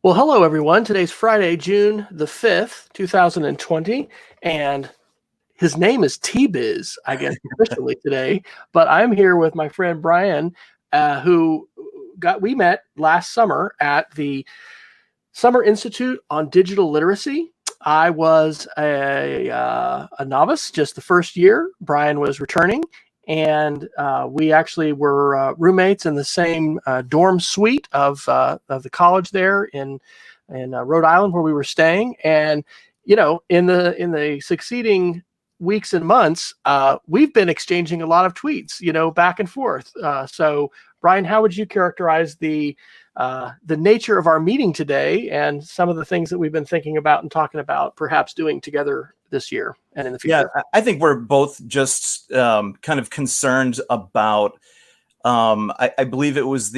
Well, hello, everyone. Today's Friday, June the 5th, 2020, and his name is T-Biz, I guess, officially today. But I'm here with my friend Brian, who we met last summer at the Summer Institute on Digital Literacy. I was a novice, just the first year. Brian was returning, and we actually were roommates in the same dorm suite of the college there in Rhode Island, where we were staying. And in the succeeding weeks and months, we've been exchanging a lot of tweets, back and forth. So, Brian, how would you characterize the nature of our meeting today and some of the things that we've been thinking about and talking about perhaps doing together this year and in the future? Yeah, I think we're both just kind of concerned about, I believe it was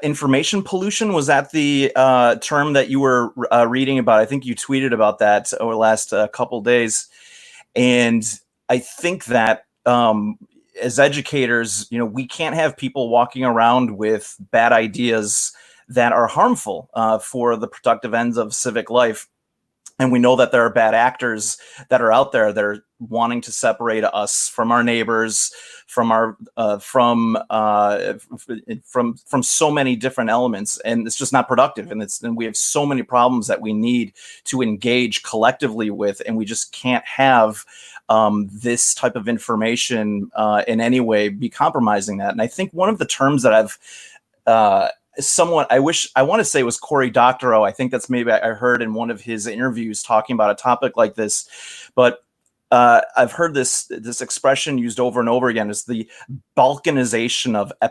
information pollution. Was that the term that you were reading about? I think you tweeted about that over the last couple days. And I think that as educators, we can't have people walking around with bad ideas that are harmful for the productive ends of civic life. And we know that there are bad actors that are out there that are wanting to separate us from our neighbors, from our from so many different elements, and it's just not productive. And we have so many problems that we need to engage collectively with, and we just can't have this type of information in any way be compromising that. And I think one of the terms that I've I want to say it was Cory Doctorow. I think that's maybe I heard in one of his interviews talking about a topic like this, but I've heard this expression used over and over again. Is the balkanization of I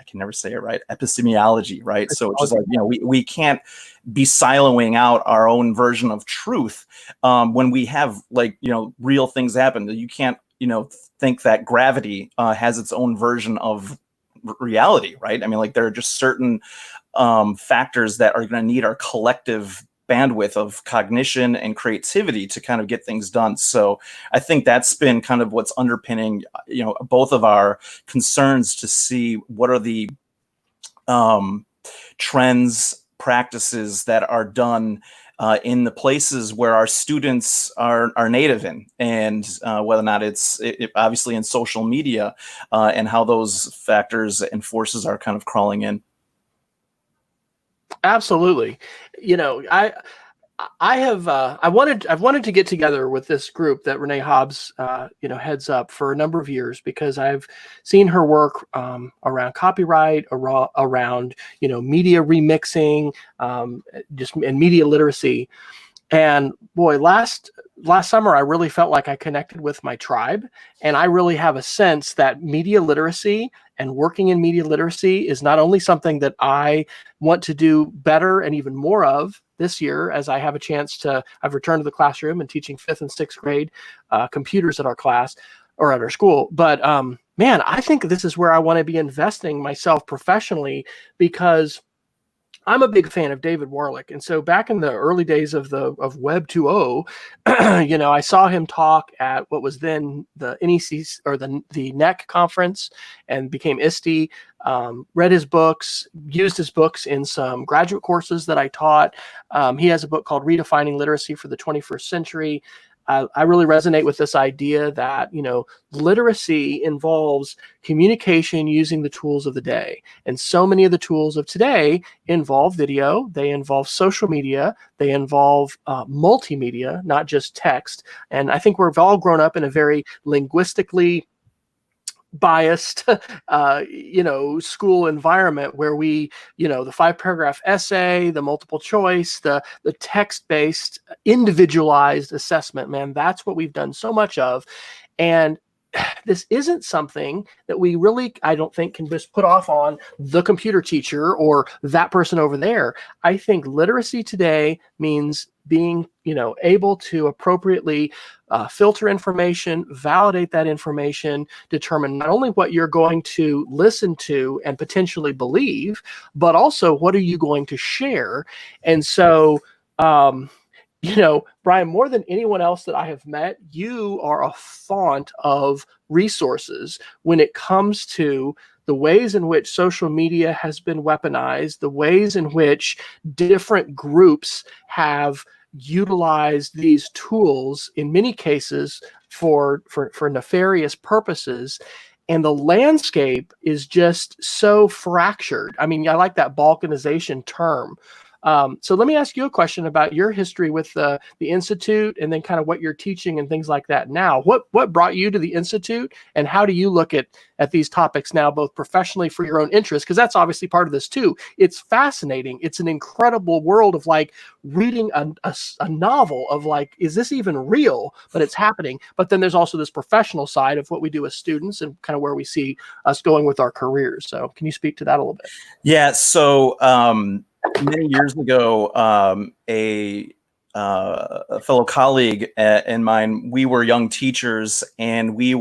can never say it right. Epistemology, right? So it's just like, we can't be siloing out our own version of truth when we have real things happen. You can't think that gravity has its own version of reality, right? I mean, there are just certain factors that are going to need our collective bandwidth of cognition and creativity to kind of get things done. So I think that's been kind of what's underpinning, both of our concerns to see what are the trends, practices that are done in the places where our students are native in, and whether or not it's obviously in social media and how those factors and forces are kind of crawling in. Absolutely. I've wanted to get together with this group that Renee Hobbs, heads up for a number of years, because I've seen her work around copyright, around media remixing, and media literacy. And boy, last summer, I really felt like I connected with my tribe, and I really have a sense that media literacy and working in media literacy is not only something that I want to do better and even more of this year, as I have a chance I've returned to the classroom and teaching 5th and 6th grade computers at our class or at our school. But man, I think this is where I want to be investing myself professionally, because I'm a big fan of David Warlick. And so back in the early days of Web 2.0, I saw him talk at what was then the NEC or the NEC conference and became ISTE, read his books, used his books in some graduate courses that I taught. He has a book called Redefining Literacy for the 21st Century. I really resonate with this idea that, literacy involves communication using the tools of the day. And so many of the tools of today involve video, they involve social media, they involve multimedia, not just text. And I think we've all grown up in a very linguistically biased, school environment where we, the 5-paragraph essay, the multiple choice, the text-based individualized assessment, man, that's what we've done so much of. And this isn't something that we really, I don't think, can just put off on the computer teacher or that person over there. I think literacy today means being, able to appropriately filter information, validate that information, determine not only what you're going to listen to and potentially believe, but also what are you going to share. And so, Brian, more than anyone else that I have met, you are a font of resources when it comes to the ways in which social media has been weaponized, the ways in which different groups have utilized these tools in many cases for nefarious purposes. And the landscape is just so fractured. I mean, I like that balkanization term. So let me ask you a question about your history with the Institute, and then kind of what you're teaching and things like that now. What brought you to the Institute, and how do you look at these topics now, both professionally for your own interest? Because that's obviously part of this too. It's fascinating. It's an incredible world of like reading a novel of like, is this even real? But it's happening. But then there's also this professional side of what we do as students and kind of where we see us going with our careers. So can you speak to that a little bit? Yeah. So, many years ago, a fellow colleague and mine, we were young teachers, and we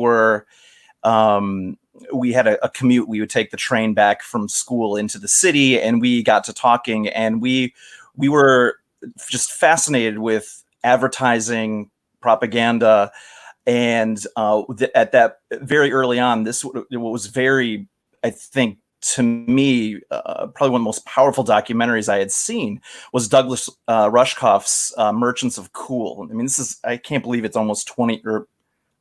had a commute. We would take the train back from school into the city, and we got to talking, and we were just fascinated with advertising, propaganda, and at that very early on, it was very, I think, to me, probably one of the most powerful documentaries I had seen was Douglas Rushkoff's Merchants of Cool. I mean, I can't believe it's almost 20, or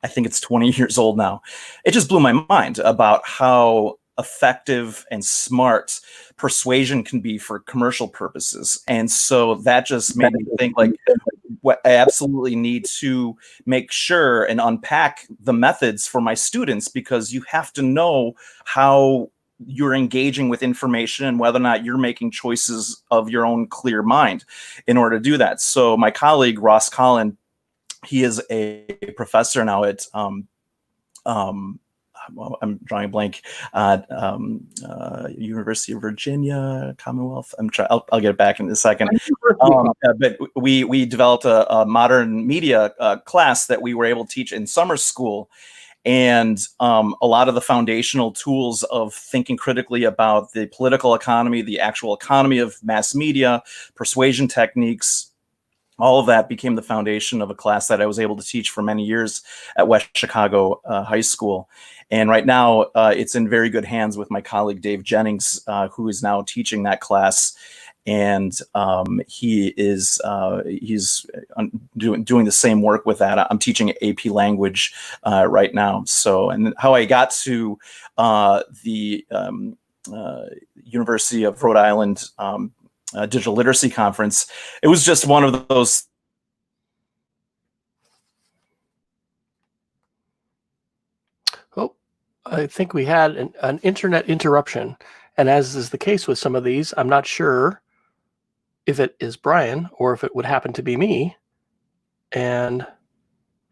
I think it's 20 years old now. It just blew my mind about how effective and smart persuasion can be for commercial purposes. And so that just made me think, like, what I absolutely need to make sure and unpack the methods for my students, because you have to know how you're engaging with information and whether or not you're making choices of your own clear mind in order to do that. So my colleague, Ross Collin, he is a professor now at, well, I'm drawing a blank, University of Virginia, Commonwealth. I'll get it back in a second. But we developed a modern media class that we were able to teach in summer school. And a lot of the foundational tools of thinking critically about the political economy, the actual economy of mass media, persuasion techniques, all of that became the foundation of a class that I was able to teach for many years at West Chicago High School. And right now, it's in very good hands with my colleague, Dave Jennings, who is now teaching that class. And he's doing the same work with that. I'm teaching AP language right now. So, and how I got to the University of Rhode Island Digital Literacy Conference, it was just one of those. Oh, I think we had an internet interruption. And as is the case with some of these, I'm not sure if it is Brian or if it would happen to be me. And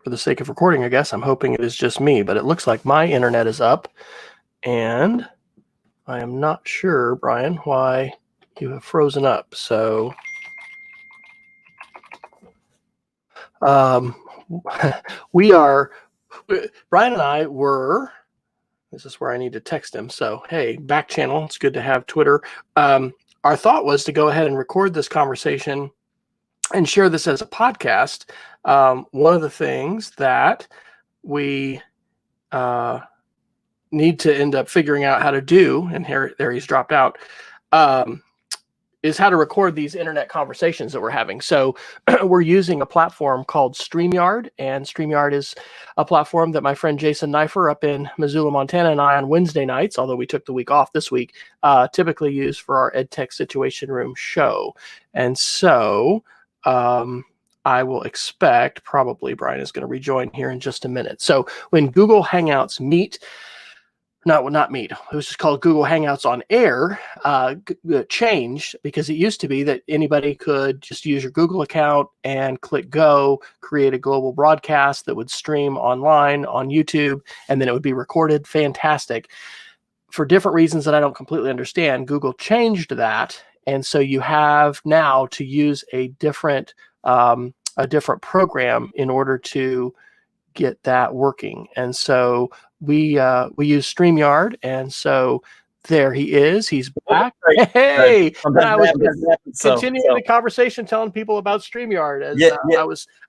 for the sake of recording, I guess I'm hoping it is just me, but it looks like my internet is up, and I am not sure, Brian, why you have frozen up. So Brian and I were, this is where I need to text him. So, hey, back channel. It's good to have Twitter. Our thought was to go ahead and record this conversation and share this as a podcast. One of the things that we need to end up figuring out how to do, and there he's dropped out, is how to record these internet conversations that we're having. So we're using a platform called StreamYard, and StreamYard is a platform that my friend Jason Neiffer up in Missoula, Montana, and I on Wednesday nights, although we took the week off this week, typically use for our EdTech Situation Room show. And so I will expect, probably Brian is going to rejoin here in just a minute. So when Google Hangouts not meet. It was just called Google Hangouts on Air. Changed because it used to be that anybody could just use your Google account and click go, create a global broadcast that would stream online on YouTube, and then it would be recorded. Fantastic. For different reasons that I don't completely understand, Google changed that, and so you have now to use a different program in order to get that working. And so we use StreamYard, and so there he is. He's back. Hey, I was continuing the conversation, telling people about StreamYard. As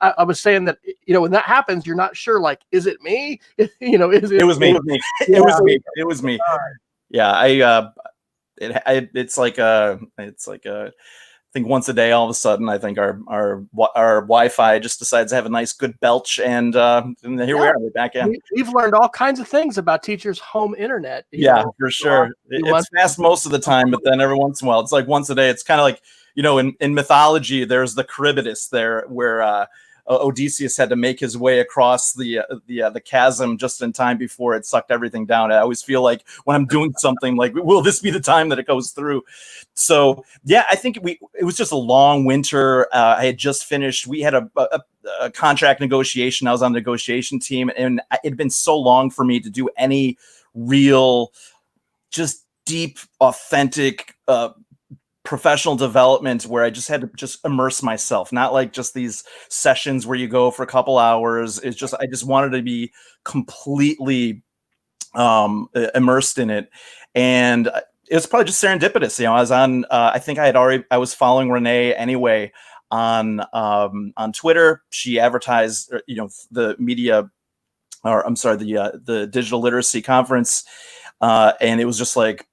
I was saying that, when that happens, you're not sure, like, is it me? Is it? It was me. It was me. It was me. Yeah, it's like I think once a day, all of a sudden, I think our Wi-Fi just decides to have a nice good belch, and here we are, we're back in. We've learned all kinds of things about teachers' home internet. Yeah, for sure. It's fast most of the time, but then every once in a while, it's like once a day. It's kind of like, in mythology, there's the Charybdis there, where Odysseus had to make his way across the chasm just in time before it sucked everything down. I always feel like when I'm doing something, like, will this be the time that it goes through? So yeah, I think it was just a long winter. I had just finished. We had a contract negotiation. I was on the negotiation team, and it'd been so long for me to do any real, just deep, authentic professional development where I just had to just immerse myself, not like just these sessions where you go for a couple hours. It's just, I just wanted to be completely immersed in it. And it was probably just serendipitous. I was on, I think I was following Renee anyway on Twitter. She advertised, the media, or I'm sorry, the digital literacy conference. And it was just like,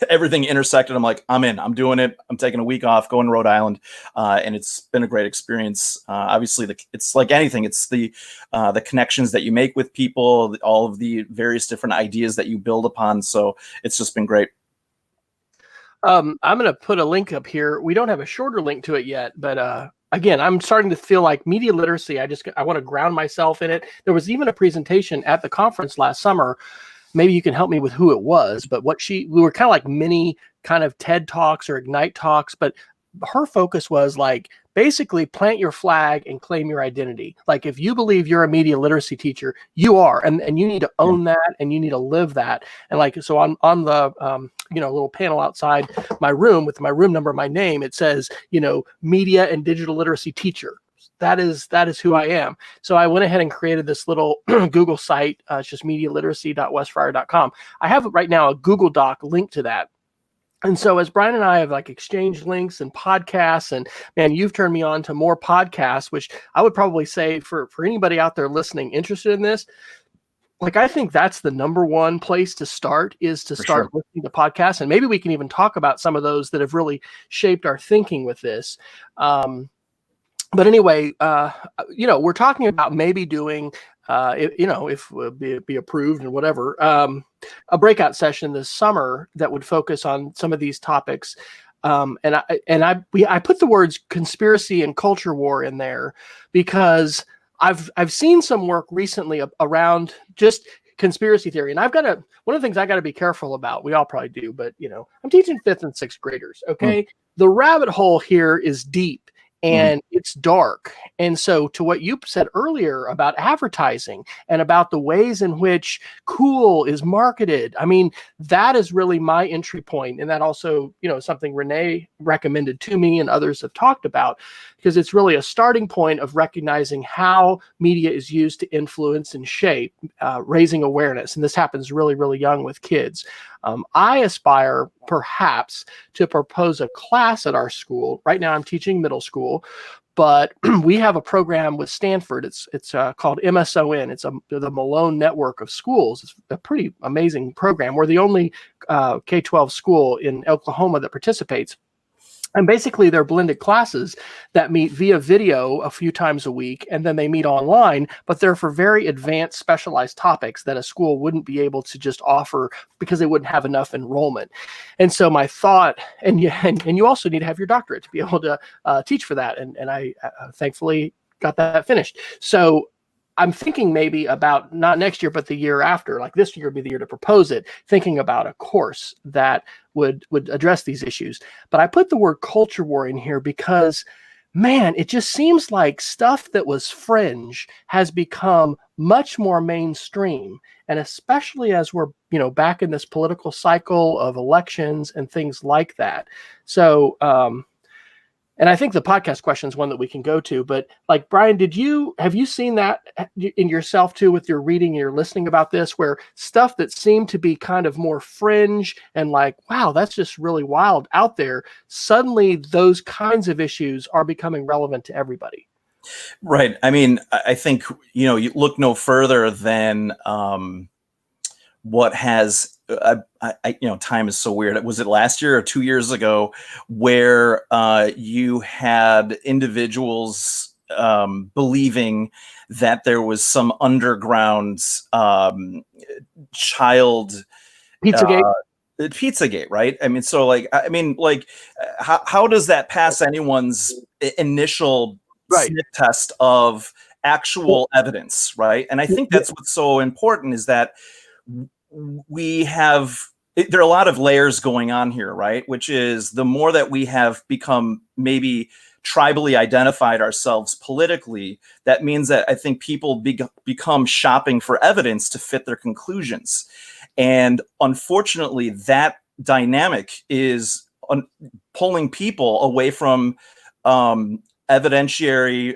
everything intersected. I'm like, I'm in, I'm doing it. I'm taking a week off, going to Rhode Island. And it's been a great experience. Obviously it's like anything. It's the connections that you make with people, all of the various different ideas that you build upon. So it's just been great. I'm going to put a link up here. We don't have a shorter link to it yet, but again, I'm starting to feel like media literacy. I want to ground myself in it. There was even a presentation at the conference last summer. Maybe you can help me with who it was, but we were kind of like mini kind of TED Talks or Ignite Talks, but her focus was like, basically plant your flag and claim your identity. Like, if you believe you're a media literacy teacher, you are, and you need to own that, and you need to live that. And like, so on the, little panel outside my room with my room number, my name, it says, media and digital literacy teacher. That is who I am. So I went ahead and created this little Google site. It's just medialiteracy.wesfryer.com. I have right now a Google Doc link to that. And so as Brian and I have like exchanged links and podcasts, and man, you've turned me on to more podcasts, which I would probably say for anybody out there listening interested in this, like, I think that's the number one place to start, is to start listening to podcasts. And maybe we can even talk about some of those that have really shaped our thinking with this. But anyway, we're talking about maybe doing, if we'll be approved and whatever, a breakout session this summer that would focus on some of these topics. And I put the words conspiracy and culture war in there because I've seen some work recently around just conspiracy theory. And one of the things I got to be careful about, we all probably do, but I'm teaching 5th and 6th graders. Okay. The rabbit hole here is deep. And it's dark. And so to what you said earlier about advertising and about the ways in which cool is marketed, I mean, that is really my entry point. And that also, something Renee recommended to me and others have talked about, because it's really a starting point of recognizing how media is used to influence and shape, raising awareness. And this happens really, really young with kids. I aspire perhaps to propose a class at our school. Right now I'm teaching middle school, but we have a program with Stanford. It's called MSON. It's the Malone Network of Schools. It's a pretty amazing program. We're the only K-12 school in Oklahoma that participates. And basically, they're blended classes that meet via video a few times a week, and then they meet online, but they're for very advanced, specialized topics that a school wouldn't be able to just offer because they wouldn't have enough enrollment. And so my thought, and you also need to have your doctorate to be able to teach for that. And I thankfully got that finished. So I'm thinking maybe about not next year, but the year after, like this year would be the year to propose it, thinking about a course that would address these issues. But I put the word culture war in here because, man, it just seems like stuff that was fringe has become much more mainstream. And especially as we're, back in this political cycle of elections and things like that. So, and I think the podcast question is one that we can go to, but like, Brian, have you seen that in yourself too, with your reading and your listening about this, where stuff that seemed to be kind of more fringe and like, wow, that's just really wild out there, suddenly those kinds of issues are becoming relevant to everybody? Right. I mean, I think, you look no further than what has time is so weird. Was it last year or 2 years ago where you had individuals believing that there was some underground child Pizzagate. Pizzagate, right? I mean, so how does that pass anyone's initial Right. sniff test of actual evidence, right? And I think that's what's so important, is that we have, there are a lot of layers going on here, right? Which is, the more that we have become maybe tribally identified ourselves politically, that means that I think people become shopping for evidence to fit their conclusions. And unfortunately, that dynamic is pulling people away from evidentiary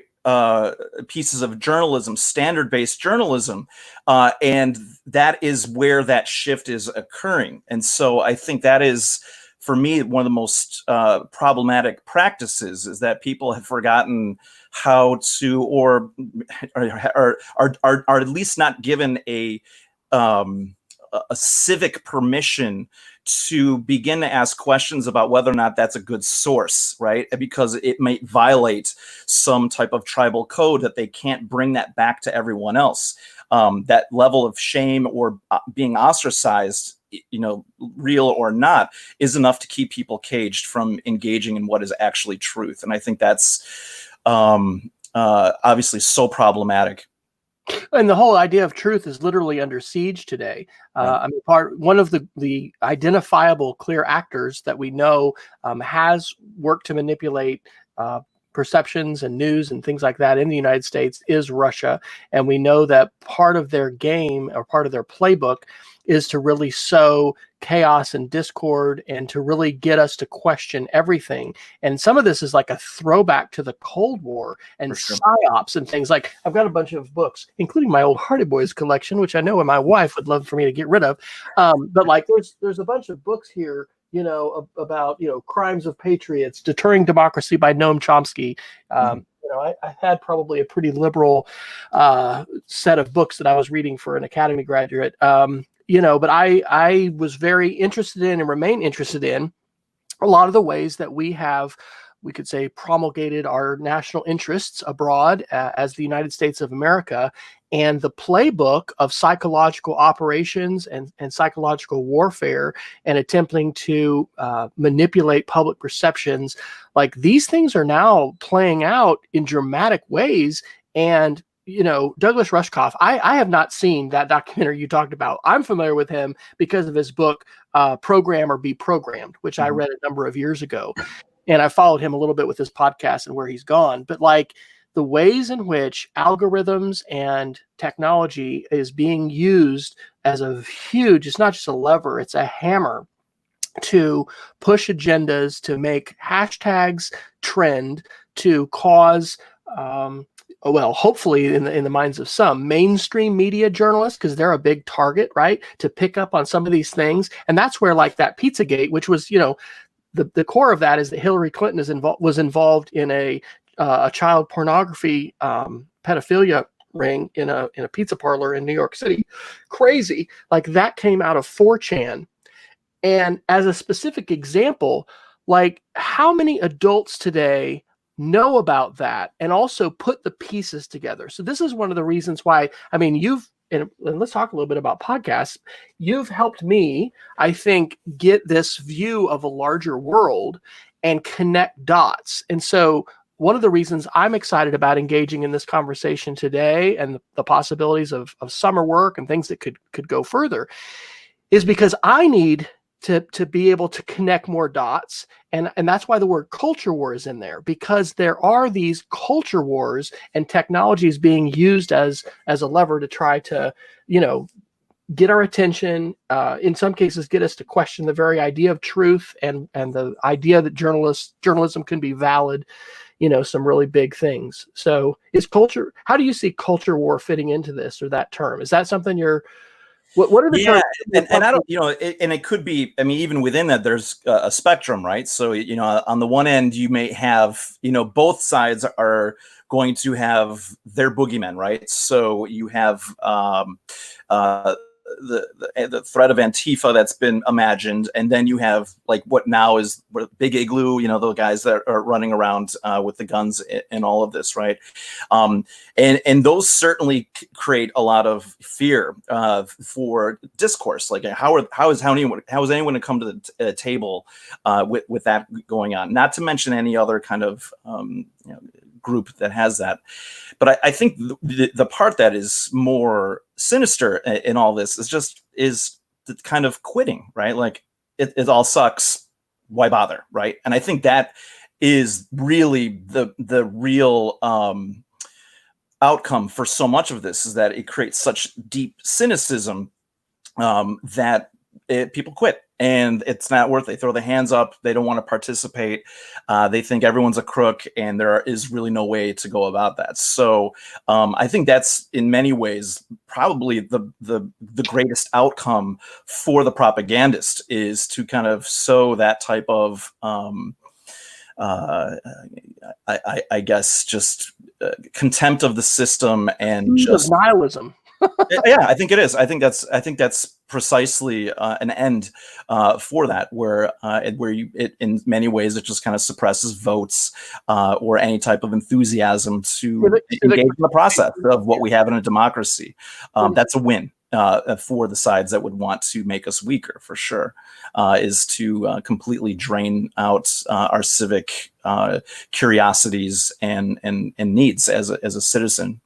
pieces of journalism, standard-based journalism, and that is where that shift is occurring. And so I think that is, for me, one of the most problematic practices, is that people have forgotten how to, or are at least not given a civic permission to begin to ask questions about whether or not that's a good source, right? Because it might violate some type of tribal code that they can't bring that back to everyone else. That level of shame or being ostracized, real or not, is enough to keep people caged from engaging in what is actually truth. And I think that's obviously so problematic. And the whole idea of truth is literally under siege today. Right. I mean, one of the identifiable clear actors that we know has worked to manipulate perceptions and news and things like that in the United States is Russia. And we know that part of their game, or part of their playbook, is to really sow chaos and discord and to really get us to question everything. And some of this is like a throwback to the Cold War and psyops and things. Like, I've got a bunch of books, including my old Hardy Boys collection, which I know my wife would love for me to get rid of. But like, there's a bunch of books here, about, crimes of patriots, deterring democracy by Noam Chomsky. I had probably a pretty liberal set of books that I was reading for an academy graduate. But I was very interested in, and remain interested in, a lot of the ways that we could say, promulgated our national interests abroad as the United States of America, and the playbook of psychological operations and psychological warfare, and attempting to manipulate public perceptions. Like, these things are now playing out in dramatic ways. And Douglas Rushkoff, I have not seen that documentary you talked about. I'm familiar with him because of his book, Program or Be Programmed, which I read a number of years ago. And I followed him a little bit with his podcast and where he's gone. But like, the ways in which algorithms and technology is being used as a huge, it's not just a lever, it's a hammer to push agendas, to make hashtags trend, to cause hopefully in the minds of some mainstream media journalists, because they're a big target, right, to pick up on some of these things. And that's where, like, that Pizzagate, which was, the core of that is that Hillary Clinton was involved in a child pornography pedophilia ring in a pizza parlor in New York City. Crazy. Like, that came out of 4chan. And as a specific example, like, how many adults today know about that and also put the pieces together? So this is one of the reasons why, I mean, and let's talk a little bit about podcasts. You've helped me, I think, get this view of a larger world and connect dots. And so one of the reasons I'm excited about engaging in this conversation today, and the possibilities of summer work and things that could go further, is because I need to be able to connect more dots. And that's why the word culture war is in there, because there are these culture wars and technologies being used as a lever to try to, get our attention, in some cases get us to question the very idea of truth and the idea that journalism can be valid, some really big things. So how do you see culture war fitting into this, or that term? Is that something what are the terms? And I don't, and it could be, I mean, even within that, there's a spectrum, right? So, on the one end, you may have, both sides are going to have their boogeymen, right? So you have the threat of Antifa that's been imagined, and then you have like what now is Big Igloo, the guys that are running around with the guns and all of this, right? And those certainly create a lot of fear for discourse. Like how is anyone to come to the table with that going on? Not to mention any other kind of group that has that. But I think the part that is more sinister in all this is the kind of quitting, right? Like it all sucks. Why bother, right? And I think that is really the real outcome for so much of this, is that it creates such deep cynicism that people quit. And it's not worth it. They throw their hands up. They don't want to participate. They think everyone's a crook, and there is really no way to go about that. So I think that's in many ways probably the greatest outcome for the propagandist, is to kind of sow that type of I guess just contempt of the system and just nihilism. Yeah, I think it is. I think that's precisely an end for that, where it in many ways it just kind of suppresses votes or any type of enthusiasm to engage in the process of what we have in a democracy. That's a win for the sides that would want to make us weaker, for sure, is to completely drain out our civic curiosities and needs as a citizen.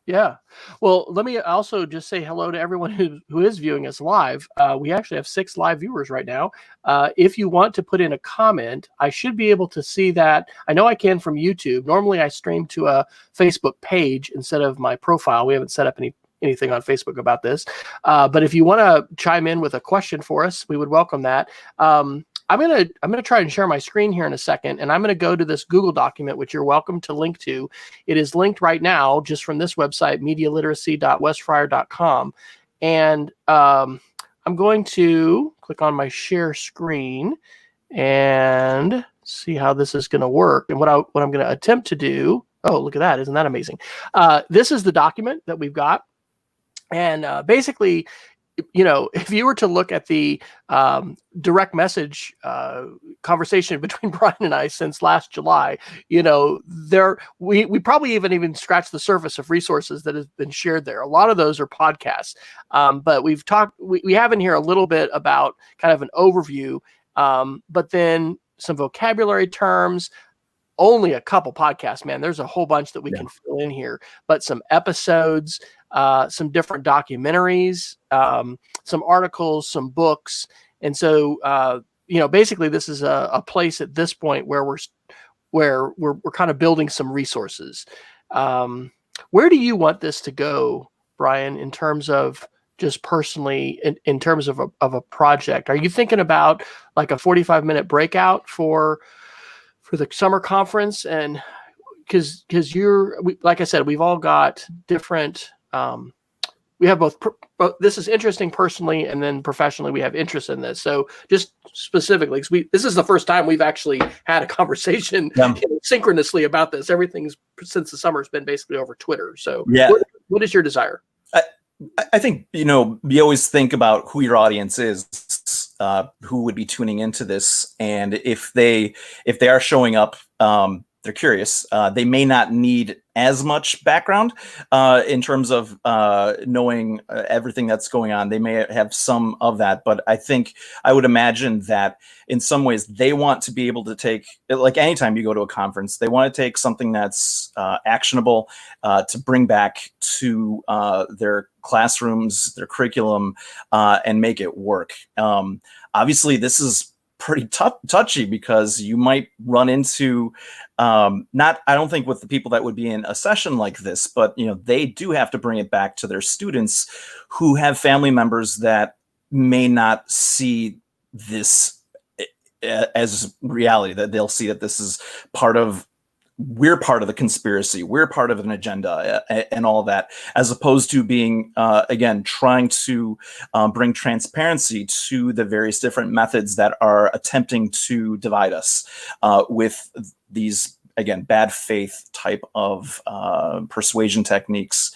Yeah. Well, let me also just say hello to everyone who is viewing us live. We actually have 6 live viewers right now. If you want to put in a comment, I should be able to see that. I know I can from YouTube. Normally I stream to a Facebook page instead of my profile. We haven't set up anything on Facebook about this. But if you want to chime in with a question for us, we would welcome that. I'm gonna try and share my screen here in a second, and I'm gonna go to this Google document, which you're welcome to link to. It is linked right now just from this website, medialiteracy.wesfryer.com, and I'm going to click on my share screen and see how this is going to work. And what I'm going to attempt to do. Oh, look at that! Isn't that amazing? This is the document that we've got, and basically, if you were to look at the direct message conversation between Brian and I since last July, we probably even scratched the surface of resources that have been shared there. A lot of those are podcasts, but we have in here a little bit about kind of an overview, but then some vocabulary terms. Only a couple podcasts, man. There's a whole bunch that we can fill in here, but some episodes, some different documentaries, some articles, some books. And so, basically this is a place at this point where we're kind of building some resources. Where do you want this to go, Brian, in terms of just personally, in terms of a project? Are you thinking about like a 45-minute breakout for the summer conference? And because like I said, we've all got different, we have both, this is interesting personally, and then professionally we have interest in this. So just specifically, because this is the first time we've actually had a conversation synchronously about this. Everything's since the summer has been basically over Twitter. So what is your desire? I think, you always think about who your audience is, who would be tuning into this. And if they are showing up, they're curious. They may not need as much background in terms of knowing everything that's going on. They may have some of that, but I would imagine that in some ways they want to be able to take, like anytime you go to a conference, they want to take something that's actionable to bring back to their classrooms, their curriculum, and make it work. Obviously, this is pretty touchy, because you might run into I don't think with the people that would be in a session like this, but they do have to bring it back to their students who have family members that may not see this as reality, that they'll see that this is we're part of the conspiracy, we're part of an agenda, and all that, as opposed to being, again, trying to bring transparency to the various different methods that are attempting to divide us with these again, bad faith type of persuasion techniques.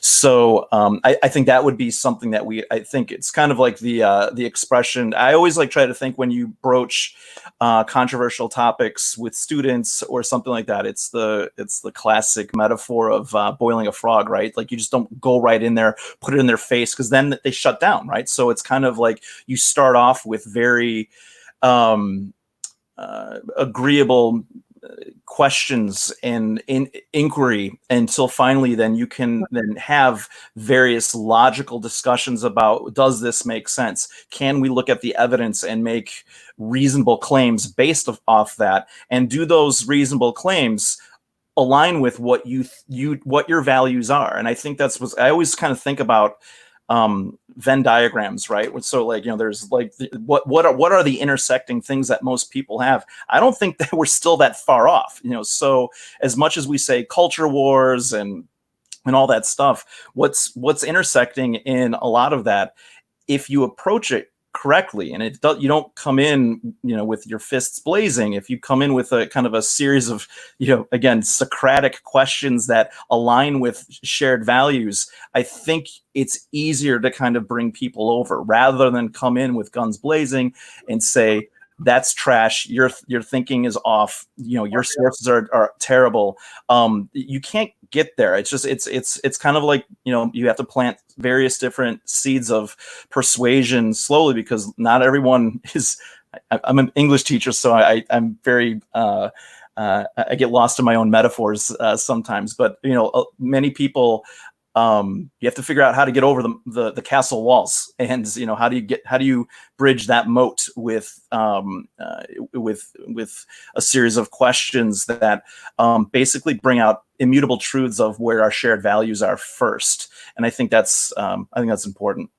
So I think that would be something that I think it's kind of like the expression. I always like try to think when you broach controversial topics with students or something like that. It's the classic metaphor of boiling a frog, right? Like you just don't go right in there, put it in their face, because then they shut down, right? So it's kind of like you start off with very agreeable questions and inquiry until finally then you can then have various logical discussions about, does this make sense? Can we look at the evidence and make reasonable claims based off that? And do those reasonable claims align with what what your values are? And I think that's what I always kind of think about Venn diagrams, right? So like, there's like what are the intersecting things that most people have? I don't think that we're still that far off, so as much as we say culture wars and all that stuff, what's intersecting in a lot of that, if you approach it correctly, and you don't come in with your fists blazing. If you come in with a kind of a series of again, Socratic questions that align with shared values, I think it's easier to kind of bring people over rather than come in with guns blazing and say, that's trash, your thinking is off, your sources are terrible. You can't get there. It's just it's kind of like you have to plant various different seeds of persuasion slowly, because not everyone is. I'm an English teacher, so I'm very I get lost in my own metaphors sometimes, but many people, you have to figure out how to get over the castle walls, and how do you bridge that moat with a series of questions that basically bring out immutable truths of where our shared values are first. And I think that's important.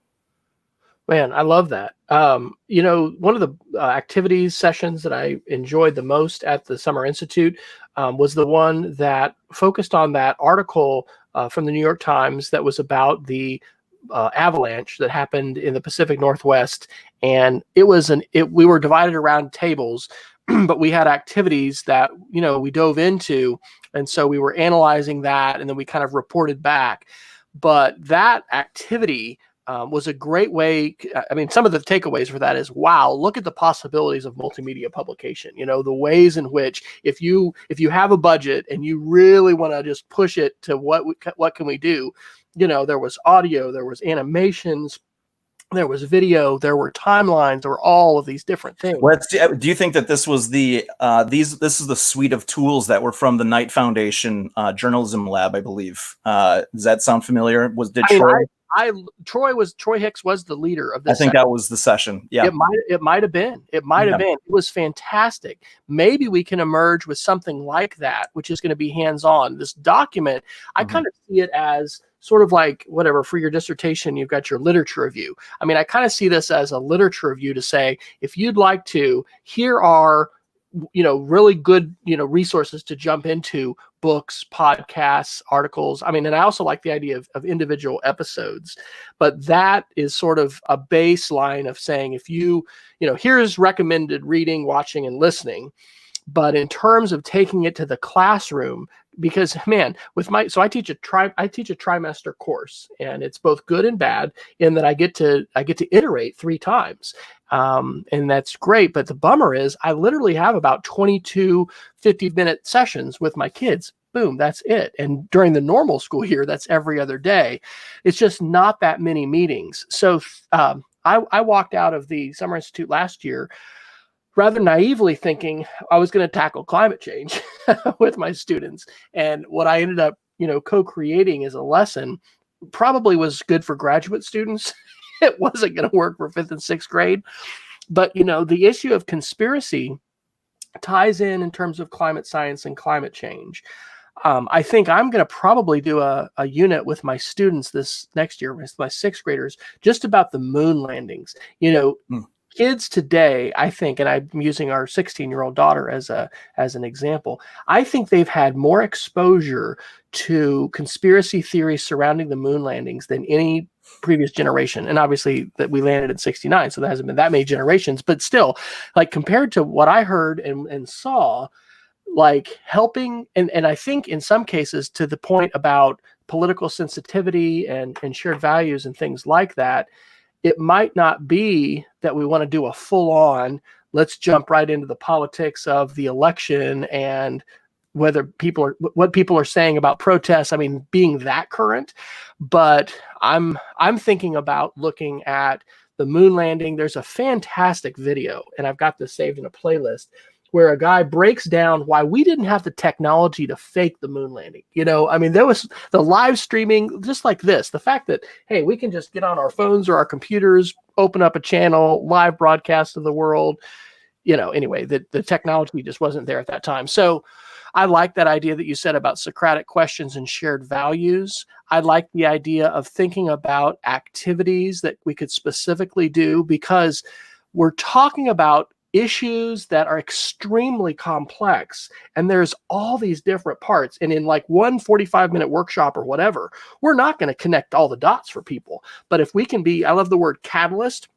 Man, I love that. One of the activities sessions that I enjoyed the most at the Summer Institute was the one that focused on that article from the New York Times that was about the avalanche that happened in the Pacific Northwest. And we were divided around tables, but we had activities that, we dove into. And so we were analyzing that, and then we kind of reported back. But that activity was a great way. I mean, some of the takeaways for that is, wow, look at the possibilities of multimedia publication. The ways in which if you have a budget and you really want to just push it to what can we do? There was audio, there was animations, there was video, there were timelines, there were all of these different things. Do you think that this was this is the suite of tools that were from the Knight Foundation journalism lab, I believe? Does that sound familiar? Troy Hicks was the leader of this. I think that was the session. Yeah, it might have been. It was fantastic. Maybe we can emerge with something like that, which is going to be hands-on. This document, I kind of see it as sort of like, whatever, for your dissertation, you've got your literature review. I mean, I kind of see this as a literature review to say, if you'd like to, here are really good, resources to jump into, books, podcasts, articles. I mean, and I also like the idea of individual episodes, but that is sort of a baseline of saying, if here's recommended reading, watching, and listening. But in terms of taking it to the classroom, because man, so I teach a trimester course, and it's both good and bad in that I get to iterate 3 times. And that's great. But the bummer is I literally have about 22 50-minute sessions with my kids. Boom, that's it. And during the normal school year, that's every other day. It's just not that many meetings. So I walked out of the Summer Institute last year rather naively thinking I was going to tackle climate change with my students. And what I ended up, co-creating as a lesson probably was good for graduate students. It wasn't going to work for 5th and 6th grade. But, the issue of conspiracy ties in terms of climate science and climate change. I think I'm going to probably do a unit with my students this next year, with my 6th graders, just about the moon landings. Kids today, I think, and I'm using our 16-year-old daughter as an example, I think they've had more exposure to conspiracy theories surrounding the moon landings than any previous generation. And obviously that we landed in 69, so there hasn't been that many generations, but still, like, compared to what I heard and saw, like helping, and I think in some cases, to the point about political sensitivity and shared values and things like that, it might not be that we want to do a full on, let's jump right into the politics of the election and whether what people are saying about protests. I mean, being that current, but I'm thinking about looking at the moon landing. There's a fantastic video, and I've got this saved in a playlist, where a guy breaks down why we didn't have the technology to fake the moon landing. I mean, there was the live streaming, just like this. The fact that, hey, we can just get on our phones or our computers, open up a channel, live broadcast of the world. Anyway, the technology just wasn't there at that time. So I like that idea that you said about Socratic questions and shared values. I like the idea of thinking about activities that we could specifically do, because we're talking about issues that are extremely complex, and there's all these different parts. And in like one 45-minute workshop or whatever, we're not going to connect all the dots for people. But if we can be, I love the word catalyst,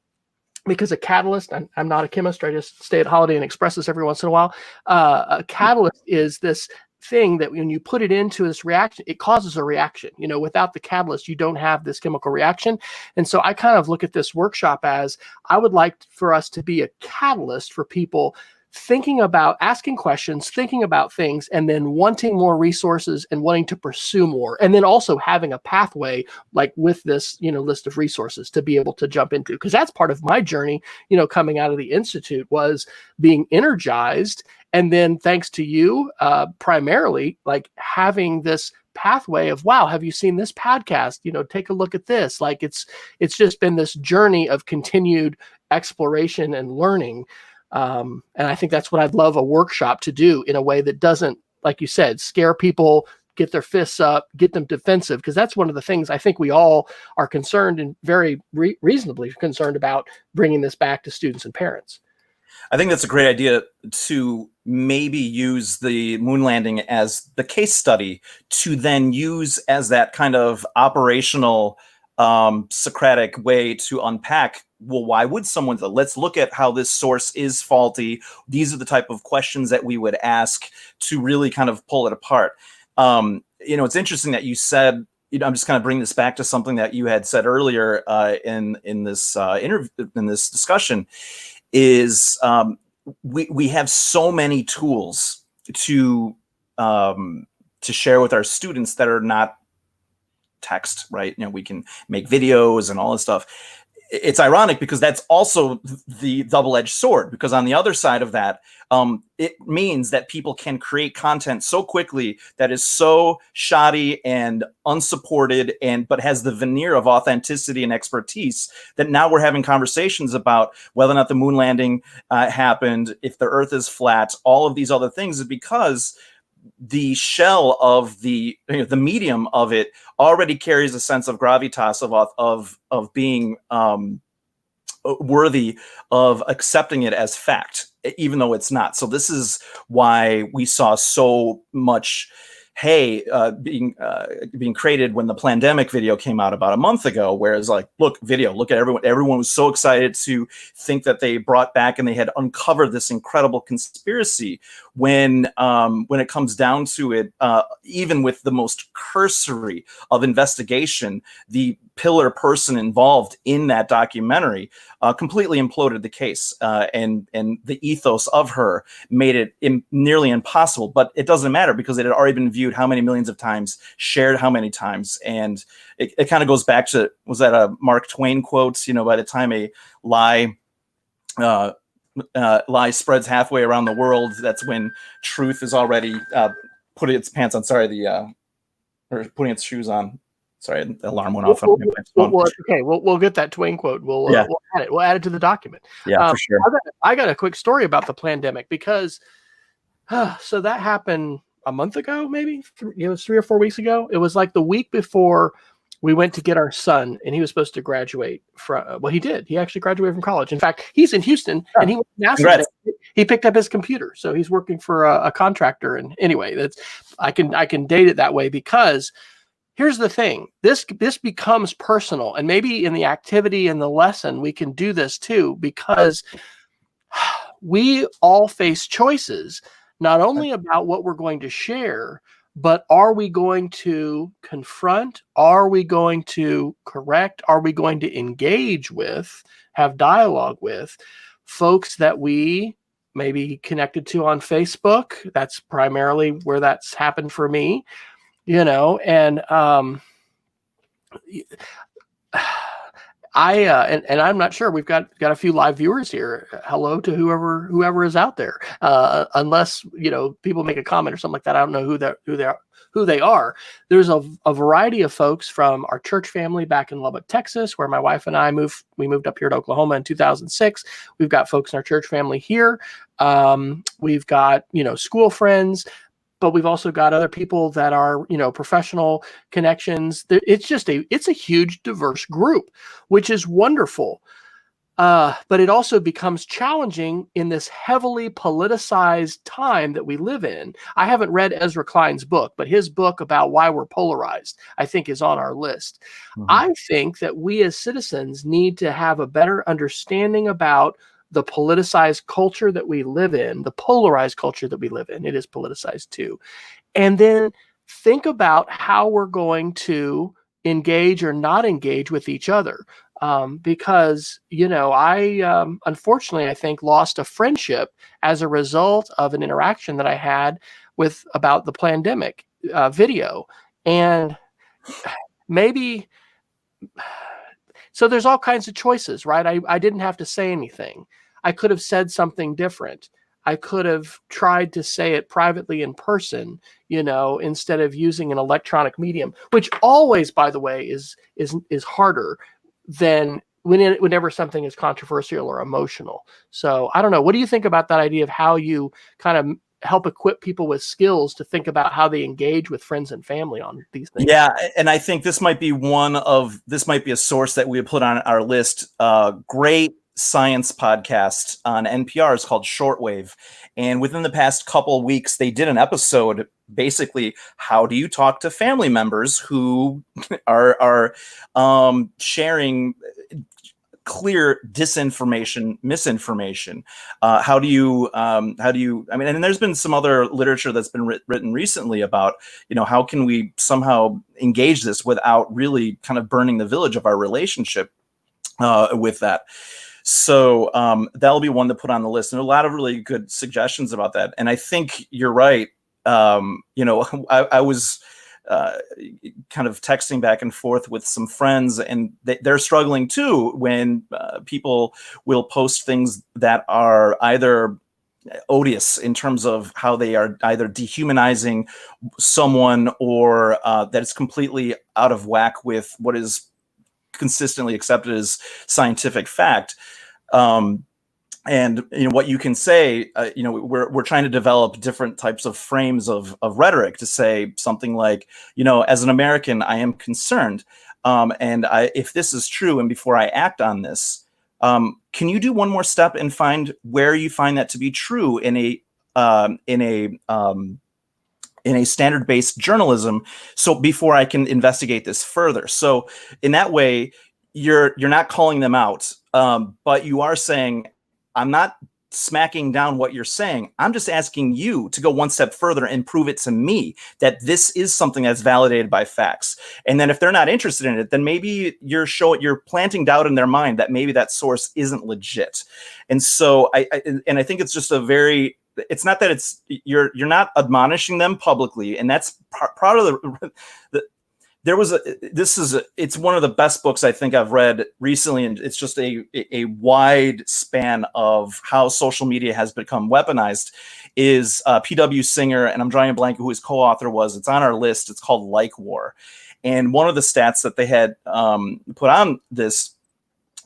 because a catalyst, I'm not a chemist, I just stay at Holiday Inn Expresses every once in a while. A catalyst is this thing that when you put it into this reaction, it causes a reaction. Without the catalyst, you don't have this chemical reaction. And so I kind of look at this workshop as, I would like for us to be a catalyst for people thinking about asking questions, thinking about things, and then wanting more resources and wanting to pursue more. And then also having a pathway, like with this, list of resources to be able to jump into. Because that's part of my journey, coming out of the Institute, was being energized. And then thanks to you, primarily, like having this pathway of, wow, have you seen this podcast? Take a look at this. Like it's just been this journey of continued exploration and learning. And I think that's what I'd love a workshop to do, in a way that doesn't, like you said, scare people, get their fists up, get them defensive. Because that's one of the things I think we all are concerned, and very reasonably concerned about, bringing this back to students and parents. I think that's a great idea, to maybe use the moon landing as the case study, to then use as that kind of operational Socratic way to unpack, well, why would someone, let's look at how this source is faulty. These are the type of questions that we would ask to really kind of pull it apart. It's interesting that you said, I'm just kind of bringing this back to something that you had said earlier in this interview, in this discussion, is we have so many tools to share with our students that are not text, right? We can make videos and all this stuff. It's ironic, because that's also the double-edged sword, because on the other side of that, it means that people can create content so quickly that is so shoddy and unsupported, but has the veneer of authenticity and expertise, that now we're having conversations about whether or not the moon landing happened, if the earth is flat, all of these other things, is because the shell of the medium of it already carries a sense of gravitas of being worthy of accepting it as fact, even though it's not. So this is why we saw so much being created when the pandemic video came out about a month ago, where it's like, look at everyone was so excited to think that they brought back and they had uncovered this incredible conspiracy, when it comes down to it, even with the most cursory of investigation, the pillar person involved in that documentary completely imploded the case, and the ethos of her made it nearly impossible. But it doesn't matter, because it had already been viewed how many millions of times, shared how many times. And it kind of goes back to, was that a Mark Twain quote? By the time a lie spreads halfway around the world, that's when truth is already putting its pants on. Or putting its shoes on. Sorry, the alarm went off. Okay, we'll get that Twain quote. We'll add it. We'll add it to the document. Yeah, for sure. I got a quick story about the pandemic, because so that happened a month ago, maybe. It was 3 or 4 weeks ago. It was like the week before we went to get our son, and he was supposed to graduate from. Well, he did. He actually graduated from college. In fact, he's in Houston, and he went to NASA today. He picked up his computer, so he's working for a contractor. And anyway, I can date it that way, because here's the thing. This becomes personal, and maybe in the activity and the lesson we can do this too, because we all face choices. not only about what we're going to share, but are we going to confront? Are we going to correct? Are we going to engage with, have dialogue with folks that we may be connected to on Facebook? That's primarily where that's happened for me, and and I'm not sure. We've got a few live viewers here. Hello to whoever is out there. Unless people make a comment or something like that, I don't know who they are. There's a variety of folks from our church family back in Lubbock, Texas, where my wife and I moved. We moved up here to Oklahoma in 2006. We've got folks in our church family here. We've got school friends. But we've also got other people that are, professional connections. It's a huge, diverse group, which is wonderful. But it also becomes challenging in this heavily politicized time that we live in. I haven't read Ezra Klein's book, but his book about why we're polarized, I think, is on our list. Mm-hmm. I think that we as citizens need to have a better understanding about the politicized culture that we live in, the polarized culture that we live in. It is politicized too. And then think about how we're going to engage or not engage with each other. Because, I unfortunately, I think, lost a friendship as a result of an interaction that I had about the pandemic video. And maybe... So there's all kinds of choices, right? I didn't have to say anything. I could have said something different. I could have tried to say it privately in person, instead of using an electronic medium, which always, by the way, is harder than whenever something is controversial or emotional. So I don't know. What do you think about that idea of how you kind of help equip people with skills to think about how they engage with friends and family on these things? Yeah, and I think this might be a source that we would put on our list. Great science podcast on NPR is called Shortwave. And within the past couple of weeks, they did an episode, basically, how do you talk to family members who are sharing clear disinformation, misinformation? How do you, and there's been some other literature that's been written recently about, how can we somehow engage this without really kind of burning the village of our relationship with that. So that'll be one to put on the list. And a lot of really good suggestions about that. And I think you're right. I was kind of texting back and forth with some friends, and they're struggling too when people will post things that are either odious in terms of how they are either dehumanizing someone or that it's completely out of whack with what is consistently accepted as scientific fact. And what you can say, we're trying to develop different types of frames of rhetoric to say something like, as an American, I am concerned, and if this is true, and before I act on this, can you do one more step and find where you find that to be true in a standard-based journalism, so before I can investigate this further. So in that way, you're not calling them out, but you are saying, I'm not smacking down what you're saying. I'm just asking you to go one step further and prove it to me that this is something that's validated by facts. And then if they're not interested in it, then maybe you're planting doubt in their mind that maybe that source isn't legit. And so I think it's just it's not that you're not admonishing them publicly, and that's part of it's one of the best books I think I've read recently, and it's just a wide span of how social media has become weaponized. Is P.W. Singer, and I'm drawing a blank who his co-author was. It's on our list. It's called Like War, and one of the stats that they had put on this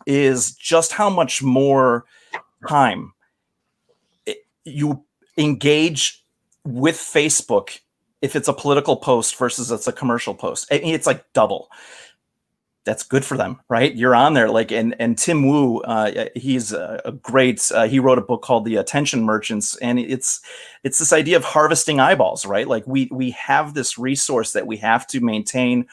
is just how much more time you engage with Facebook if it's a political post versus it's a commercial post. I mean, it's like double. That's good for them, right? You're on there, and Tim Wu, he's a great. He wrote a book called The Attention Merchants, and it's this idea of harvesting eyeballs, right? Like we have this resource that we have to maintain,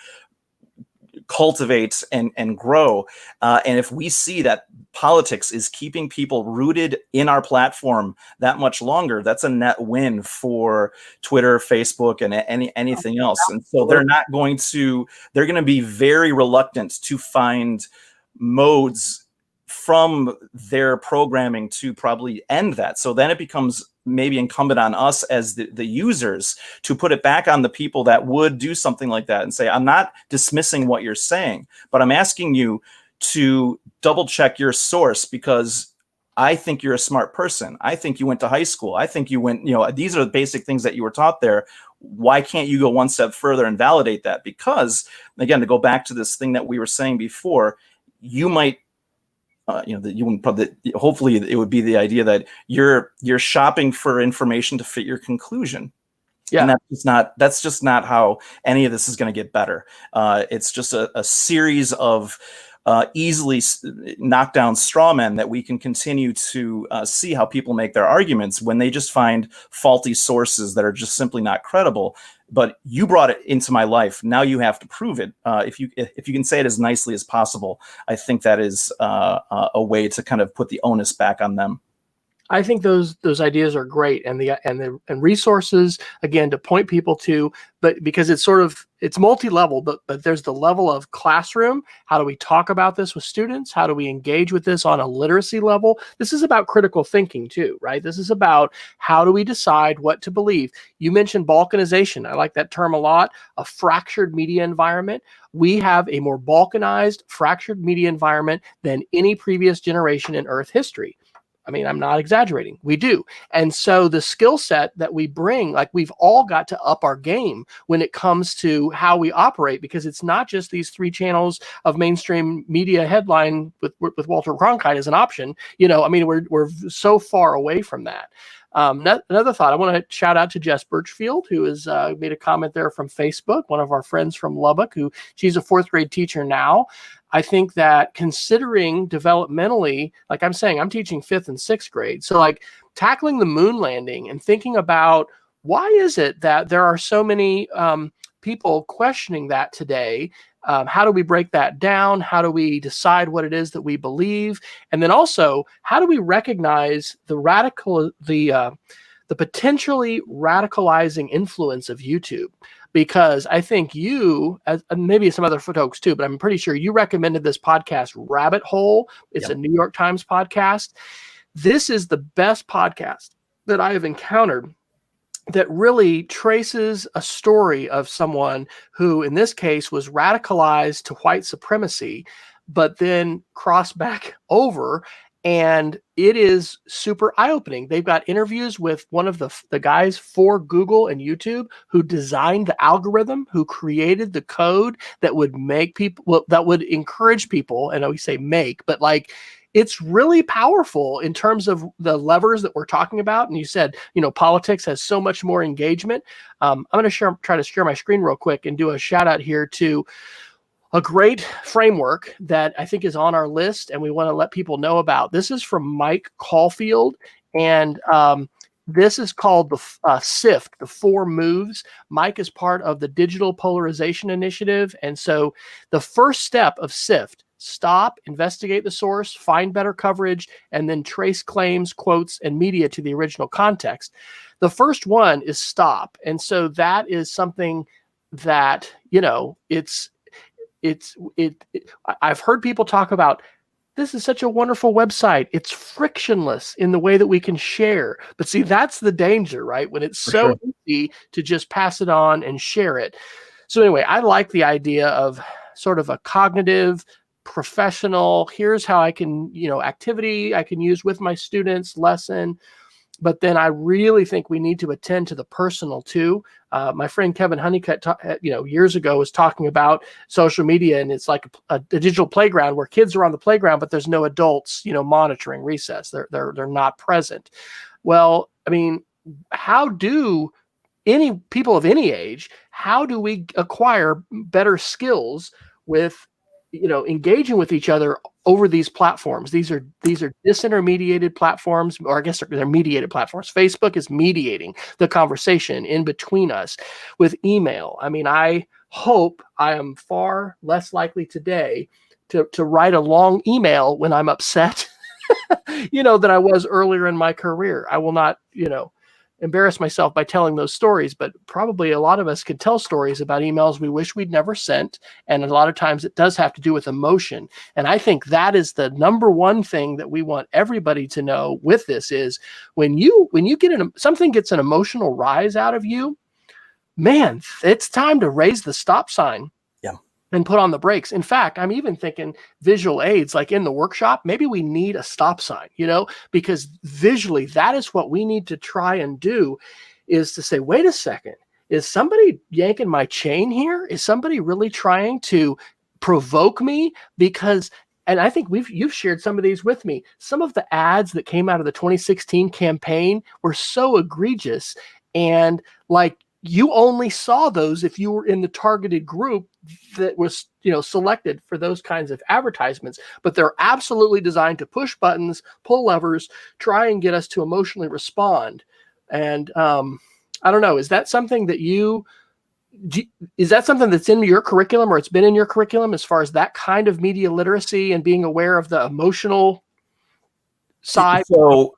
cultivate, and grow. And if we see that politics is keeping people rooted in our platform that much longer, that's a net win for Twitter, Facebook, and anything else. And so they're going to be very reluctant to find modes from their programming to probably end that. So then it becomes maybe incumbent on us as the users to put it back on the people that would do something like that and say, I'm not dismissing what you're saying, but I'm asking you to double check your source, because I think you're a smart person. I think you went to high school. I think you went, these are the basic things that you were taught there. Why can't you go one step further and validate that? Because, again, to go back to this thing that we were saying before, you might, that you wouldn't probably, hopefully it would be the idea that you're shopping for information to fit your conclusion. Yeah. And that's just not how any of this is going to get better. It's just a series of easily knock down straw men that we can continue to see how people make their arguments when they just find faulty sources that are just simply not credible. But you brought it into my life. Now you have to prove it. If you can say it as nicely as possible, I think that is a way to kind of put the onus back on them. I think those ideas are great, and resources, again, to point people to, but because it's multi-level, but there's the level of classroom. How do we talk about this with students? How do we engage with this on a literacy level? This is about critical thinking too, right? This is about how do we decide what to believe? You mentioned balkanization. I like that term a lot. A fractured media environment. We have a more balkanized, fractured media environment than any previous generation in Earth history. I mean, I'm not exaggerating. We do. And so the skill set that we bring, like, we've all got to up our game when it comes to how we operate, because it's not just these 3 channels of mainstream media headline with Walter Cronkite as an option. I mean, we're so far away from that. Another thought, I want to shout out to Jess Birchfield, who has made a comment there from Facebook, one of our friends from Lubbock, she's a 4th grade teacher now. I think that considering developmentally, like I'm saying, I'm teaching 5th and 6th grade. So like tackling the moon landing and thinking about why is it that there are so many people questioning that today? How do we break that down? How do we decide what it is that we believe? And then also, how do we recognize the potentially radicalizing influence of YouTube? Because I think you, and maybe some other folks too, but I'm pretty sure you recommended this podcast, Rabbit Hole. It's a New York Times podcast. This is the best podcast that I have encountered that really traces a story of someone who, in this case, was radicalized to white supremacy, but then crossed back over. And it is super eye-opening. They've got interviews with one of the guys for Google and YouTube who designed the algorithm, who created the code that would make people, well, that would encourage people. And we say make, but like, it's really powerful in terms of the levers that we're talking about. And you said, politics has so much more engagement. I'm going to try to share my screen real quick and do a shout out here to a great framework that I think is on our list and we want to let people know about. This is from Mike Caulfield, and this is called the SIFT, the 4 moves. Mike is part of the Digital Polarization Initiative. And so the first step of SIFT, stop, investigate the source, find better coverage, and then trace claims, quotes, and media to the original context. The first one is stop. And so that is something that, I've heard people talk about, this is such a wonderful website. It's frictionless in the way that we can share. But see, that's the danger, right? When it's so easy to just pass it on and share it. So anyway, I like the idea of sort of a cognitive, professional, here's how I can, activity I can use with my students, lesson. But then I really think we need to attend to the personal too. My friend Kevin Honeycutt, years ago was talking about social media, and it's like a digital playground where kids are on the playground, but there's no adults, monitoring recess. They're not present. Well, I mean, how do any people of any age, how do we acquire better skills with engaging with each other over these platforms? These are disintermediated platforms, or I guess they're mediated platforms. Facebook is mediating the conversation in between us with email. I mean, I hope I am far less likely today to write a long email when I'm upset, than I was earlier in my career. I will not, embarrass myself by telling those stories, but probably a lot of us could tell stories about emails we wish we'd never sent. And a lot of times it does have to do with emotion. And I think that is the number one thing that we want everybody to know with this is when you get something gets an emotional rise out of you, man, it's time to raise the stop sign. Yeah. And put on the brakes. In fact, I'm even thinking visual aids, like in the workshop, maybe we need a stop sign, because visually that is what we need to try and do, is to say, wait a second, is somebody yanking my chain here? Is somebody really trying to provoke me? And I think you've shared some of these with me. Some of the ads that came out of the 2016 campaign were so egregious, and like, you only saw those if you were in the targeted group that was, selected for those kinds of advertisements. But they're absolutely designed to push buttons, pull levers, try and get us to emotionally respond. And I don't know, is that something that's in your curriculum, or it's been in your curriculum as far as that kind of media literacy and being aware of the emotional side? So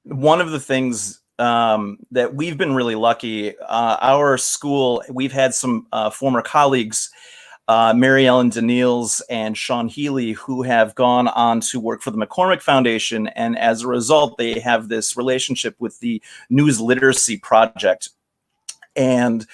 one of the things that we've been really lucky, our school, we've had some former colleagues, Mary Ellen Daniels and Sean Healy, who have gone on to work for the McCormick Foundation. And as a result, they have this relationship with the News Literacy Project. And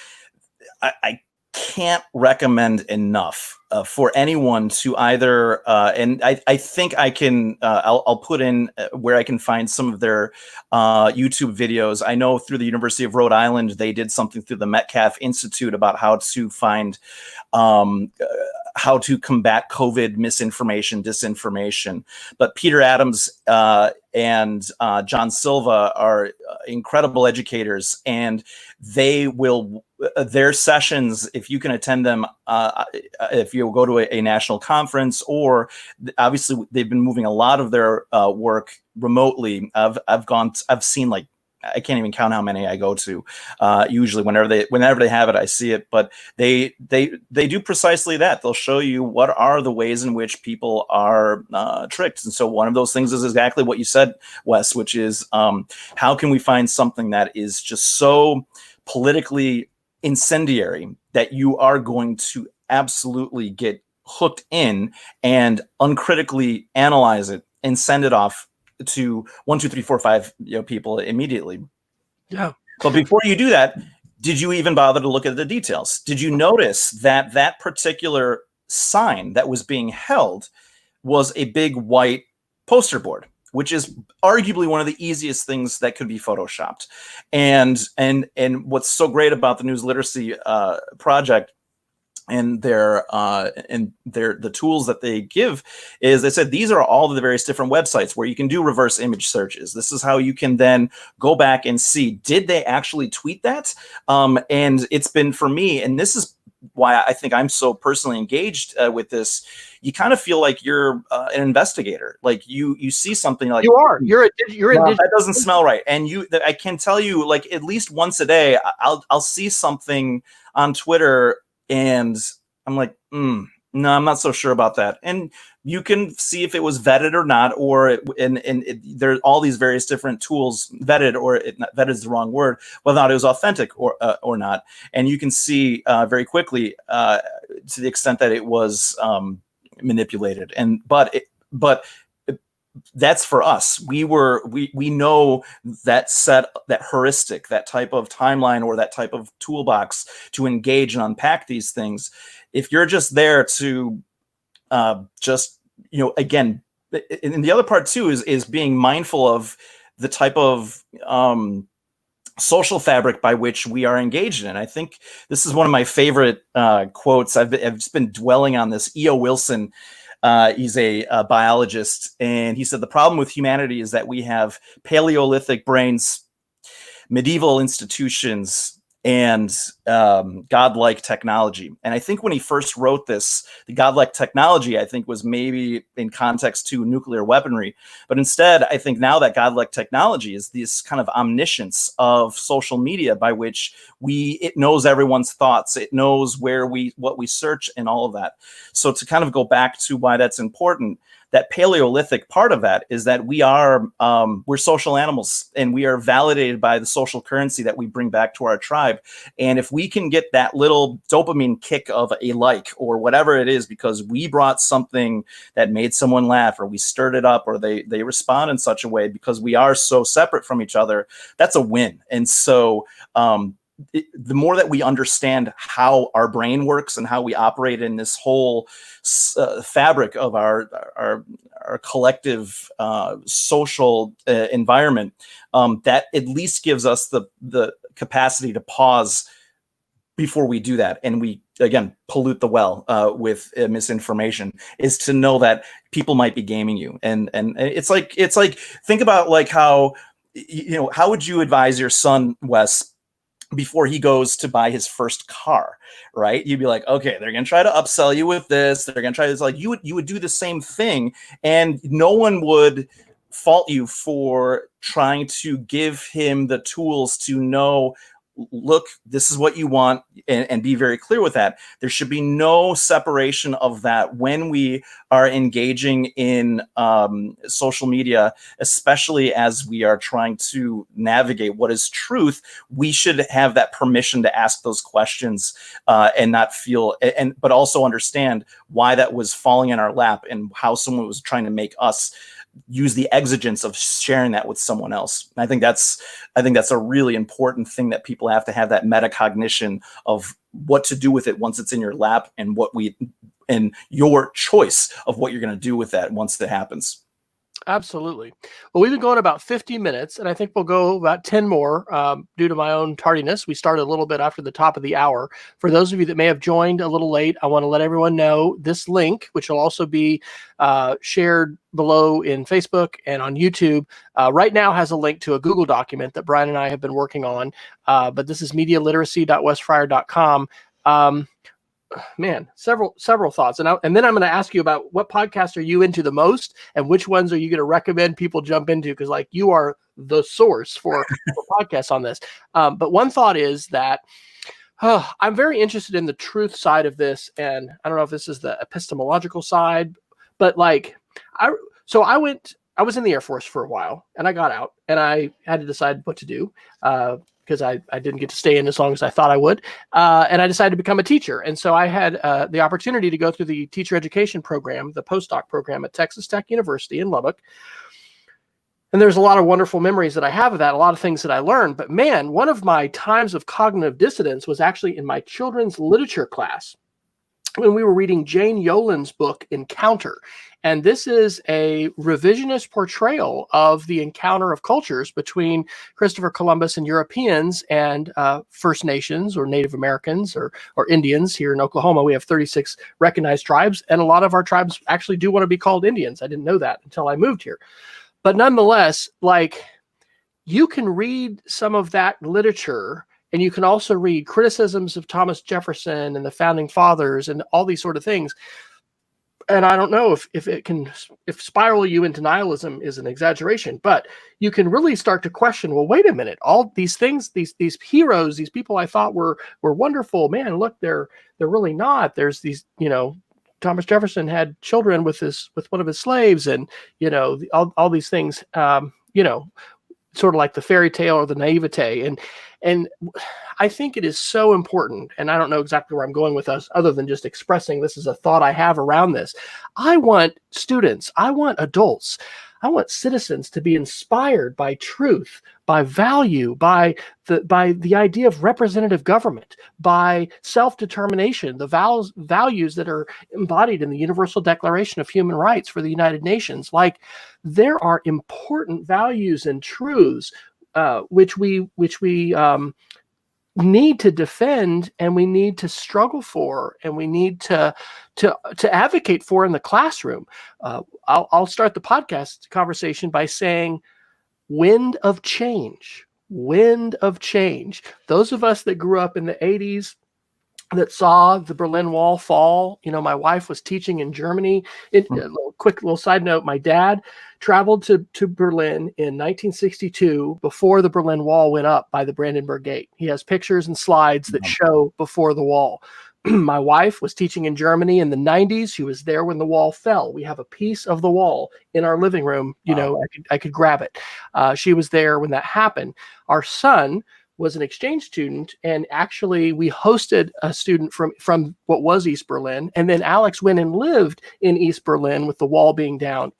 I can't recommend enough for anyone to either, and I think I can, I'll put in where I can find some of their YouTube videos. I know through the University of Rhode Island, they did something through the Metcalf Institute about how to find, how to combat COVID misinformation, disinformation. But Peter Adams and John Silva are incredible educators, and they will, their sessions, if you can attend them, if you go to a national conference, or obviously they've been moving a lot of their work remotely. I've seen, like, I can't even count how many I go to. Usually whenever they have it, I see it, but they do precisely that. They'll show you what are the ways in which people are tricked. And so one of those things is exactly what you said, Wes, which is how can we find something that is just so politically incendiary that you are going to absolutely get hooked in and uncritically analyze it and send it off to 1, 2, 3, 4, 5 people immediately. Yeah. But before you do that, did you even bother to look at the details? Did you notice that that particular sign that was being held was a big white poster board, which is arguably one of the easiest things that could be photoshopped? And what's so great about the News Literacy Project and the tools that they give is, they said these are all of the various different websites where you can do reverse image searches. This is how you can then go back and see, did they actually tweet that? And it's been, for me, and this is why I think I'm so personally engaged with this, you kind of feel like you're an investigator. Like you see something like you're that doesn't smell right. And I can tell you, like, at least once a day, I'll see something on Twitter and I'm like, no, I'm not so sure about that. And you can see if it was vetted or not, or there are all these various different tools, vetted, or vetted is the wrong word, whether or not it was authentic or not. And you can see very quickly to the extent that it was manipulated. But that's for us. We know that heuristic, that type of timeline or that type of toolbox to engage and unpack these things. If you're just there to again, and the other part too is being mindful of the type of social fabric by which we are engaged in. I think this is one of my favorite quotes. I've just been dwelling on this. E.O. Wilson, he's a biologist, and he said, the problem with humanity is that we have Paleolithic brains, medieval institutions, and godlike technology. And I think when he first wrote this, the godlike technology, I think, was maybe in context to nuclear weaponry. But instead, I think now that godlike technology is this kind of omniscience of social media by which it knows everyone's thoughts, it knows what we search and all of that. So to kind of go back to why that's important, that Paleolithic part of that is that we're social animals, and we are validated by the social currency that we bring back to our tribe. And if we can get that little dopamine kick of a like or whatever it is, because we brought something that made someone laugh, or we stirred it up, or they respond in such a way because we are so separate from each other, that's a win. And so the more that we understand how our brain works and how we operate in this whole fabric of our collective social environment, that at least gives us the capacity to pause before we do that, and we again pollute the well with misinformation, is to know that people might be gaming you. And it's like think about like how would you advise your son, Wes, before he goes to buy his first car, right? You'd be like, okay, they're going to try to upsell you with this. They're going to try this. Like you would do the same thing, and no one would fault you for trying to give him the tools to know, look, this is what you want, and be very clear with that. There should be no separation of that when we are engaging in social media, especially as we are trying to navigate what is truth. We should have that permission to ask those questions and not feel, but also understand why that was falling in our lap and how someone was trying to make us use the exigence of sharing that with someone else. And I think that's a really important thing, that people have to have that metacognition of what to do with it once it's in your lap, and and your choice of what you're going to do with that once that happens. Absolutely. Well, we've been going about 50 minutes, and I think we'll go about 10 more due to my own tardiness. We started a little bit after the top of the hour. For those of you that may have joined a little late, I want to let everyone know this link, which will also be shared below in Facebook and on YouTube, right now has a link to a Google document that Brian and I have been working on. But this is medialiteracy.wesfryer.com. Man, several thoughts. And then I'm going to ask you about what podcasts are you into the most, and which ones are you going to recommend people jump into? Because like you are the source for podcasts on this. But one thought is that I'm very interested in the truth side of this. And I don't know if this is the epistemological side, but like, I was in the Air Force for a while, and I got out, and I had to decide what to do. Because I didn't get to stay in as long as I thought I would. And I decided to become a teacher. And so I had the opportunity to go through the teacher education program, the postdoc program at Texas Tech University in Lubbock. And there's a lot of wonderful memories that I have of that, a lot of things that I learned. But man, one of my times of cognitive dissonance was actually in my children's literature class, when we were reading Jane Yolen's book, Encounter. And this is a revisionist portrayal of the encounter of cultures between Christopher Columbus and Europeans and First Nations or Native Americans or Indians. Here in Oklahoma, we have 36 recognized tribes, and a lot of our tribes actually do want to be called Indians. I didn't know that until I moved here. But nonetheless, like, you can read some of that literature, and you can also read criticisms of Thomas Jefferson and the founding fathers and all these sort of things. And I don't know if spiral you into nihilism is an exaggeration, but you can really start to question, well, wait a minute, all these things, these heroes, these people I thought were wonderful, man, look, they're really not. There's these, Thomas Jefferson had children with one of his slaves, and, all these things, sort of like the fairy tale or the naivete. And I think it is so important, and I don't know exactly where I'm going with us other than just expressing this is a thought I have around this. I want students, I want adults, I want citizens to be inspired by truth, by value, by the idea of representative government, by self-determination, the values that are embodied in the Universal Declaration of Human Rights for the United Nations. Like, there are important values and truths which we need to defend, and we need to struggle for, and we need to advocate for in the classroom. I'll start the podcast conversation by saying, wind of change. Wind of Change. Those of us that grew up in the 80s, that saw the Berlin Wall fall. My wife was teaching in Germany. Quick little side note, my dad traveled to Berlin in 1962 before the Berlin Wall went up by the Brandenburg Gate. He has pictures and slides that show before the wall. My wife was teaching in Germany in the 90s. She was there when the wall fell. We have a piece of the wall in our living room. I could grab it. She was there when that happened. Our son was an exchange student, and actually we hosted a student from what was East Berlin, and then Alex went and lived in East Berlin with the wall being down.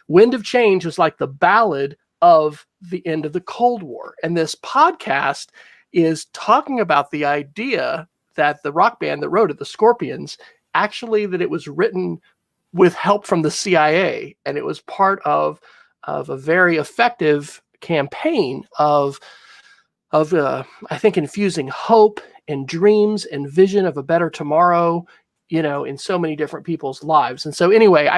Wind of Change was like the ballad of the end of the Cold War, and this podcast is talking about the idea that the rock band that wrote it, the Scorpions, actually that it was written with help from the CIA, and it was part of a very effective campaign of I think infusing hope and dreams and vision of a better tomorrow, in so many different people's lives. And so anyway,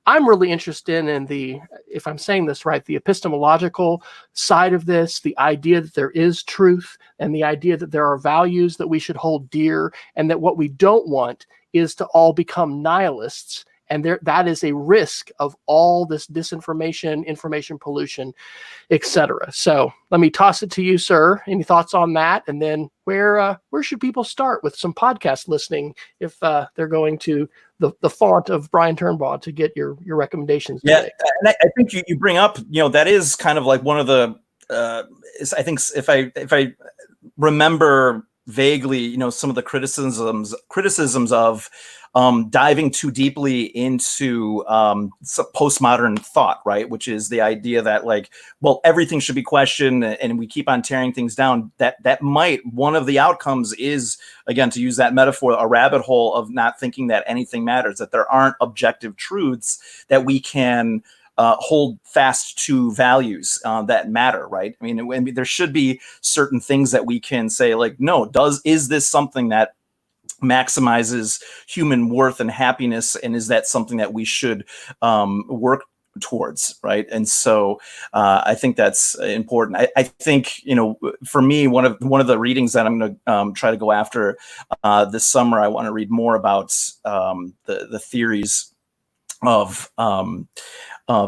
I'm really interested in if I'm saying this right, the epistemological side of this, the idea that there is truth and the idea that there are values that we should hold dear, and that what we don't want is to all become nihilists. And that is a risk of all this disinformation, information pollution, etc. So let me toss it to you, sir. Any thoughts on that? And then where should people start with some podcast listening if they're going to the font of Brian Turbaugh to get your recommendations today? And I think you bring up, that is kind of like one of the, I think if I remember vaguely, some of the criticisms of diving too deeply into postmodern thought, right? Which is the idea that everything should be questioned, and we keep on tearing things down. That might, one of the outcomes is, again, to use that metaphor, a rabbit hole of not thinking that anything matters, that there aren't objective truths that we can hold fast to values that matter, right? I mean, there should be certain things that we can say, no, is this something that maximizes human worth and happiness, and is that something that we should work towards, right? And so I think that's important. I think, for me, one of the readings that I'm going to try to go after this summer, I want to read more about the theories of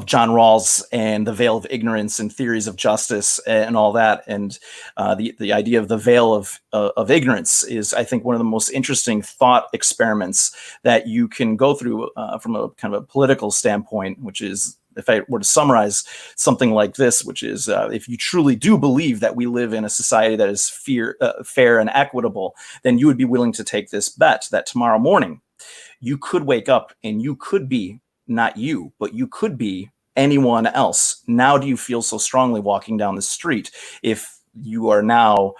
John Rawls and the veil of ignorance and theories of justice and all that. And the idea of the veil of ignorance is, I think, one of the most interesting thought experiments that you can go through from a kind of a political standpoint, which is, if I were to summarize something like this, which is, if you truly do believe that we live in a society that is fair and equitable, then you would be willing to take this bet that tomorrow morning you could wake up and you could be not you, but you could be anyone else. Now, do you feel so strongly walking down the street if you are now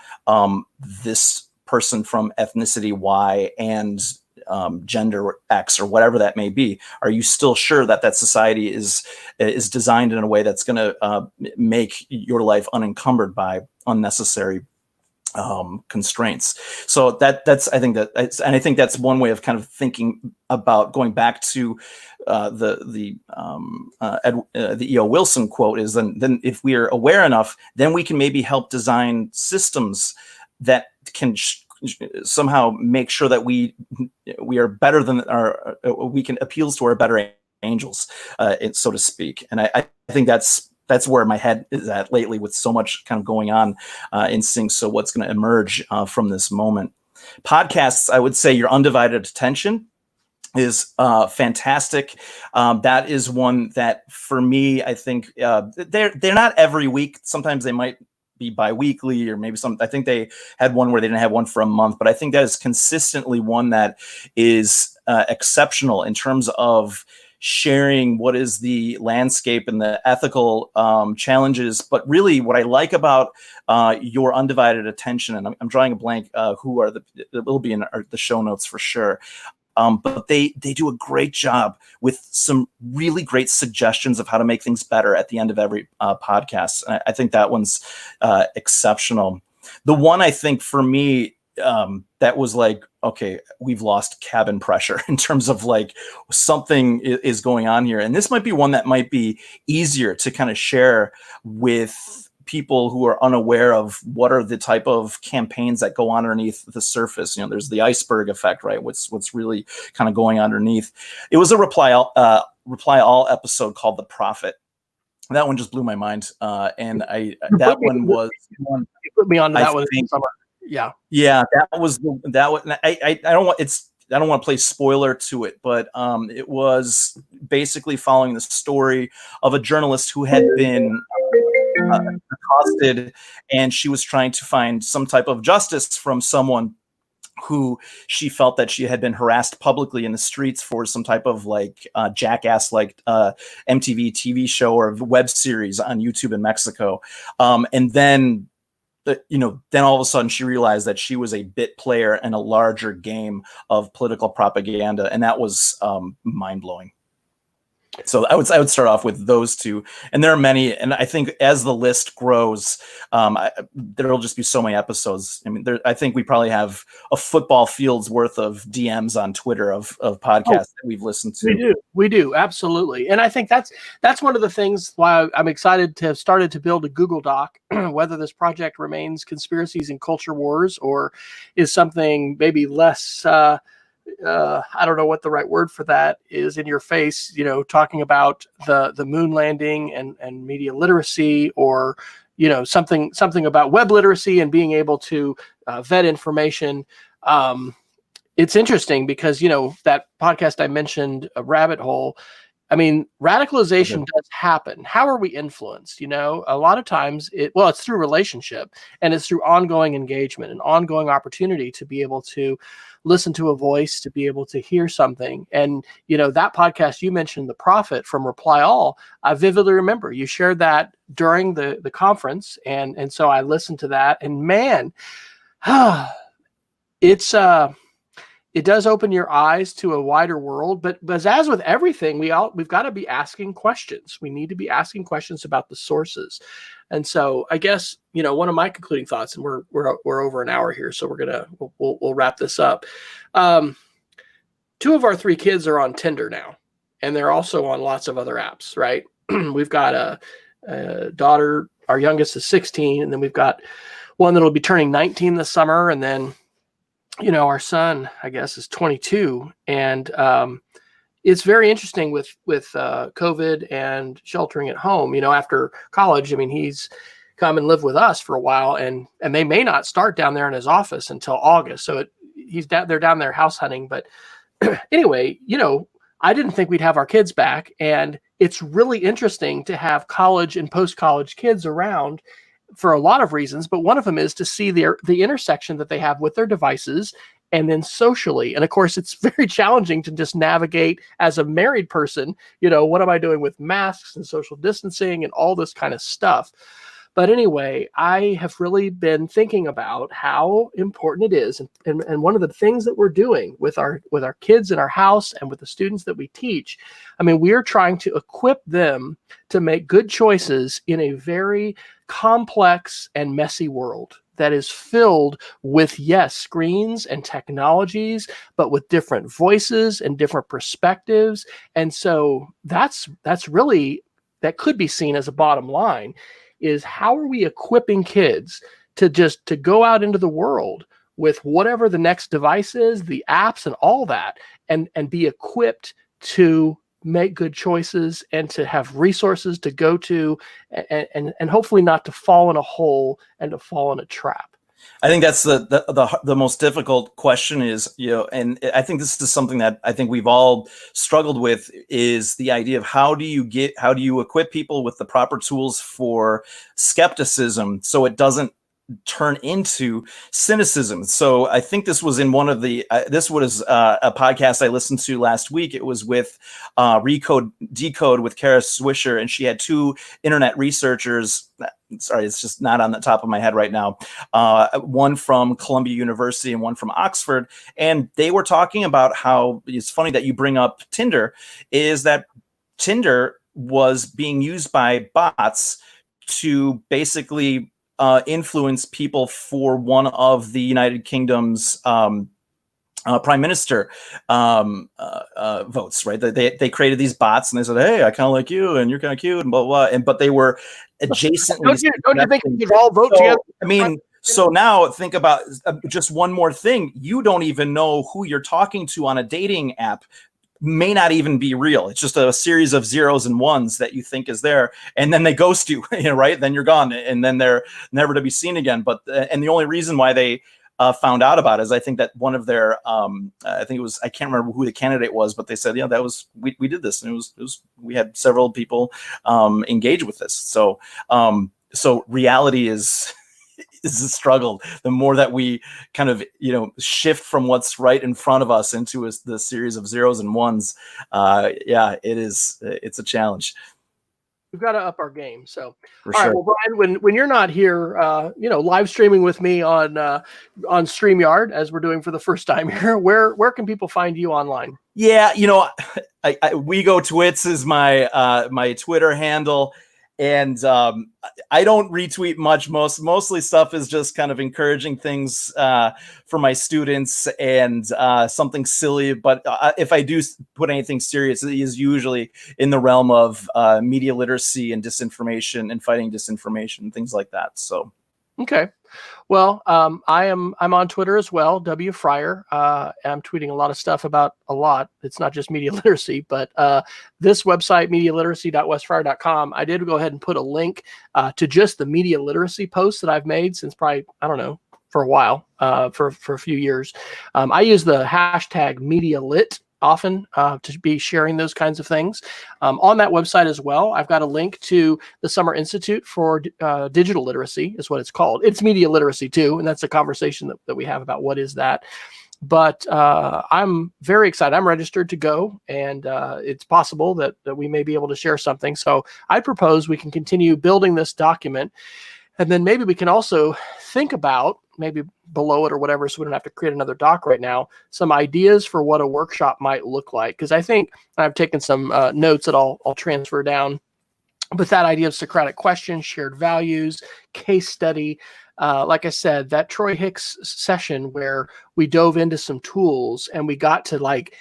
this person from ethnicity Y and gender X or whatever that may be? Are you still sure that society is designed in a way that's going to make your life unencumbered by unnecessary constraints? So I think that's one way of kind of thinking about going back to the E.O. Wilson quote is, then if we are aware enough, then we can maybe help design systems that can somehow make sure that we are better than we can appeal to our better angels, so to speak. And I think that's where my head is at lately, with so much kind of going on in sync. So what's going to emerge from this moment? Podcasts, I would say your undivided attention is fantastic. That is one that, for me, I think they're not every week. Sometimes they might be bi-weekly, or maybe I think they had one where they didn't have one for a month, but I think that is consistently one that is exceptional in terms of sharing what is the landscape and the ethical challenges. But really what I like about your undivided attention, and I'm drawing a blank, who are it will be in the show notes for sure. But they do a great job with some really great suggestions of how to make things better at the end of every podcast. And I think that one's exceptional. The one, I think, for me, that was like, okay, we've lost cabin pressure in terms of something is going on here. And this might be one that might be easier to kind of share with people who are unaware of what are the type of campaigns that go underneath the surface. You know, there's the iceberg effect, right? What's really kind of going underneath. It was a reply all episode called The Prophet. That one just blew my mind. And that one was one. You put me onto that one in think, the summer. Yeah. Yeah, that was that one. I don't want I don't want to play spoiler to it, but it was basically following the story of a journalist who had been accosted, and she was trying to find some type of justice from someone who she felt that she had been harassed publicly in the streets for some type of like jackass like MTV TV show or web series on YouTube in Mexico. And then then all of a sudden she realized that she was a bit player in a larger game of political propaganda, and that was mind-blowing. So I would start off with those two, and there are many. And I think as the list grows, there'll just be so many episodes. I mean, I think we probably have a football field's worth of DMs on Twitter of podcasts that we've listened to. We do, absolutely. And I think that's one of the things why I'm excited to have started to build a Google Doc, whether this project remains Conspiracies and Culture Wars or is something maybe less. I don't know what the right word for that is, in your face, talking about the moon landing and media literacy, or, something about web literacy and being able to vet information. It's interesting because, that podcast I mentioned, A Rabbit Hole, I mean, radicalization does happen. How are we influenced? A lot of times it's through relationship, and it's through ongoing engagement and ongoing opportunity to be able to listen to a voice, to be able to hear something. And, that podcast you mentioned, The Prophet from Reply All, I vividly remember you shared that during the conference. And so I listened to that, and man, it does open your eyes to a wider world, but as with everything, we've got to be asking questions. We need to be asking questions about the sources. And so I guess, one of my concluding thoughts, and we're over an hour here, so we'll wrap this up. 2 of our 3 kids are on Tinder now, and they're also on lots of other apps, right? We've got a daughter, our youngest is 16, and then we've got one that'll be turning 19 this summer, and then our son, I guess, is 22, and it's very interesting with COVID and sheltering at home. After college, I mean, he's come and lived with us for a while, and they may not start down there in his office until August. So they're down there house hunting. But anyway, I didn't think we'd have our kids back, and it's really interesting to have college and post-college kids around for a lot of reasons, but one of them is to see the intersection that they have with their devices and then socially. And of course, it's very challenging to just navigate as a married person, what am I doing with masks and social distancing and all this kind of stuff. But anyway, I have really been thinking about how important it is. And one of the things that we're doing with our kids in our house and with the students that we teach, I mean, we are trying to equip them to make good choices in a very complex and messy world that is filled with, yes, screens and technologies, but with different voices and different perspectives. And so that's really, that could be seen as a bottom line, is how are we equipping kids to go out into the world with whatever the next device is, the apps and all that, and be equipped to make good choices and to have resources to go to, and hopefully not to fall in a hole and to fall in a trap. I think that's the most difficult question is, and I think this is something that I think we've all struggled with, is the idea of how do you equip people with the proper tools for skepticism so it doesn't turn into cynicism. So I think this was in one of the, this was a podcast I listened to last week. It was with Decode with Kara Swisher, and she had 2 internet researchers. Sorry, it's just not on the top of my head right now. One from Columbia University and one from Oxford. And they were talking about how, it's funny that you bring up Tinder, is that Tinder was being used by bots to basically influence people for one of the United Kingdom's prime minister votes, right? They created these bots and they said, hey, I kind of like you and you're kind of cute and blah, blah, blah. But they were adjacently. Don't you think we could all vote together? I mean, so now think about just one more thing. You don't even know who you're talking to on a dating app. May not even be real. It's just a series of zeros and ones that you think is there, and then they ghost you, right? Then you're gone, and then they're never to be seen again. But and the only reason why they found out about it is I think that one of their I think it was, I can't remember who the candidate was, but they said, yeah, that was we did this, and it was we had several people engage with this. So so reality is a struggle. The more that we kind of shift from what's right in front of us into the series of zeros and ones, it's a challenge. We've got to up our game. So, For all sure. right, well, Brian, when you're not here, live streaming with me on StreamYard, as we're doing for the first time here, where can people find you online? Yeah, we go Twits is my my Twitter handle, and I don't retweet much. Mostly stuff is just kind of encouraging things for my students and something silly. But if I do put anything serious, it is usually in the realm of media literacy and disinformation and fighting disinformation and things like that. So. Okay. Well, I'm on Twitter as well, W Fryer. I'm tweeting a lot of stuff about a lot. It's not just media literacy, but this website, medialiteracy.wesfryer.com, I did go ahead and put a link to just the media literacy posts that I've made since probably, I don't know, for a while, for a few years. I use the hashtag MediaLit often to be sharing those kinds of things. On that website as well, I've got a link to the Summer Institute for Digital Literacy is what it's called. It's media literacy too, and that's a conversation that we have about what is that. But I'm very excited. I'm registered to go, and it's possible that we may be able to share something. So I propose we can continue building this document, and then maybe we can also think about, maybe below it or whatever, so we don't have to create another doc right now, some ideas for what a workshop might look like. Because I think I've taken some notes that I'll transfer down. But that idea of Socratic questions, shared values, case study, like I said, that Troy Hicks session where we dove into some tools and we got to like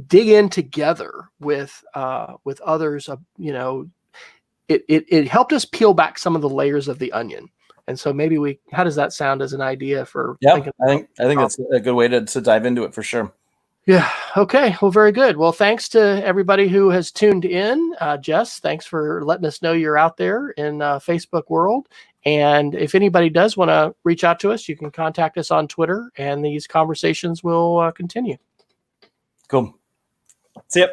dig in together with others, it helped us peel back some of the layers of the onion. And so maybe how does that sound as an idea for? Yeah, I think that's a good way to dive into it for sure. Yeah. Okay. Well, very good. Well, thanks to everybody who has tuned in. Jess, thanks for letting us know you're out there in Facebook world. And if anybody does want to reach out to us, you can contact us on Twitter, and these conversations will continue. Cool. See ya.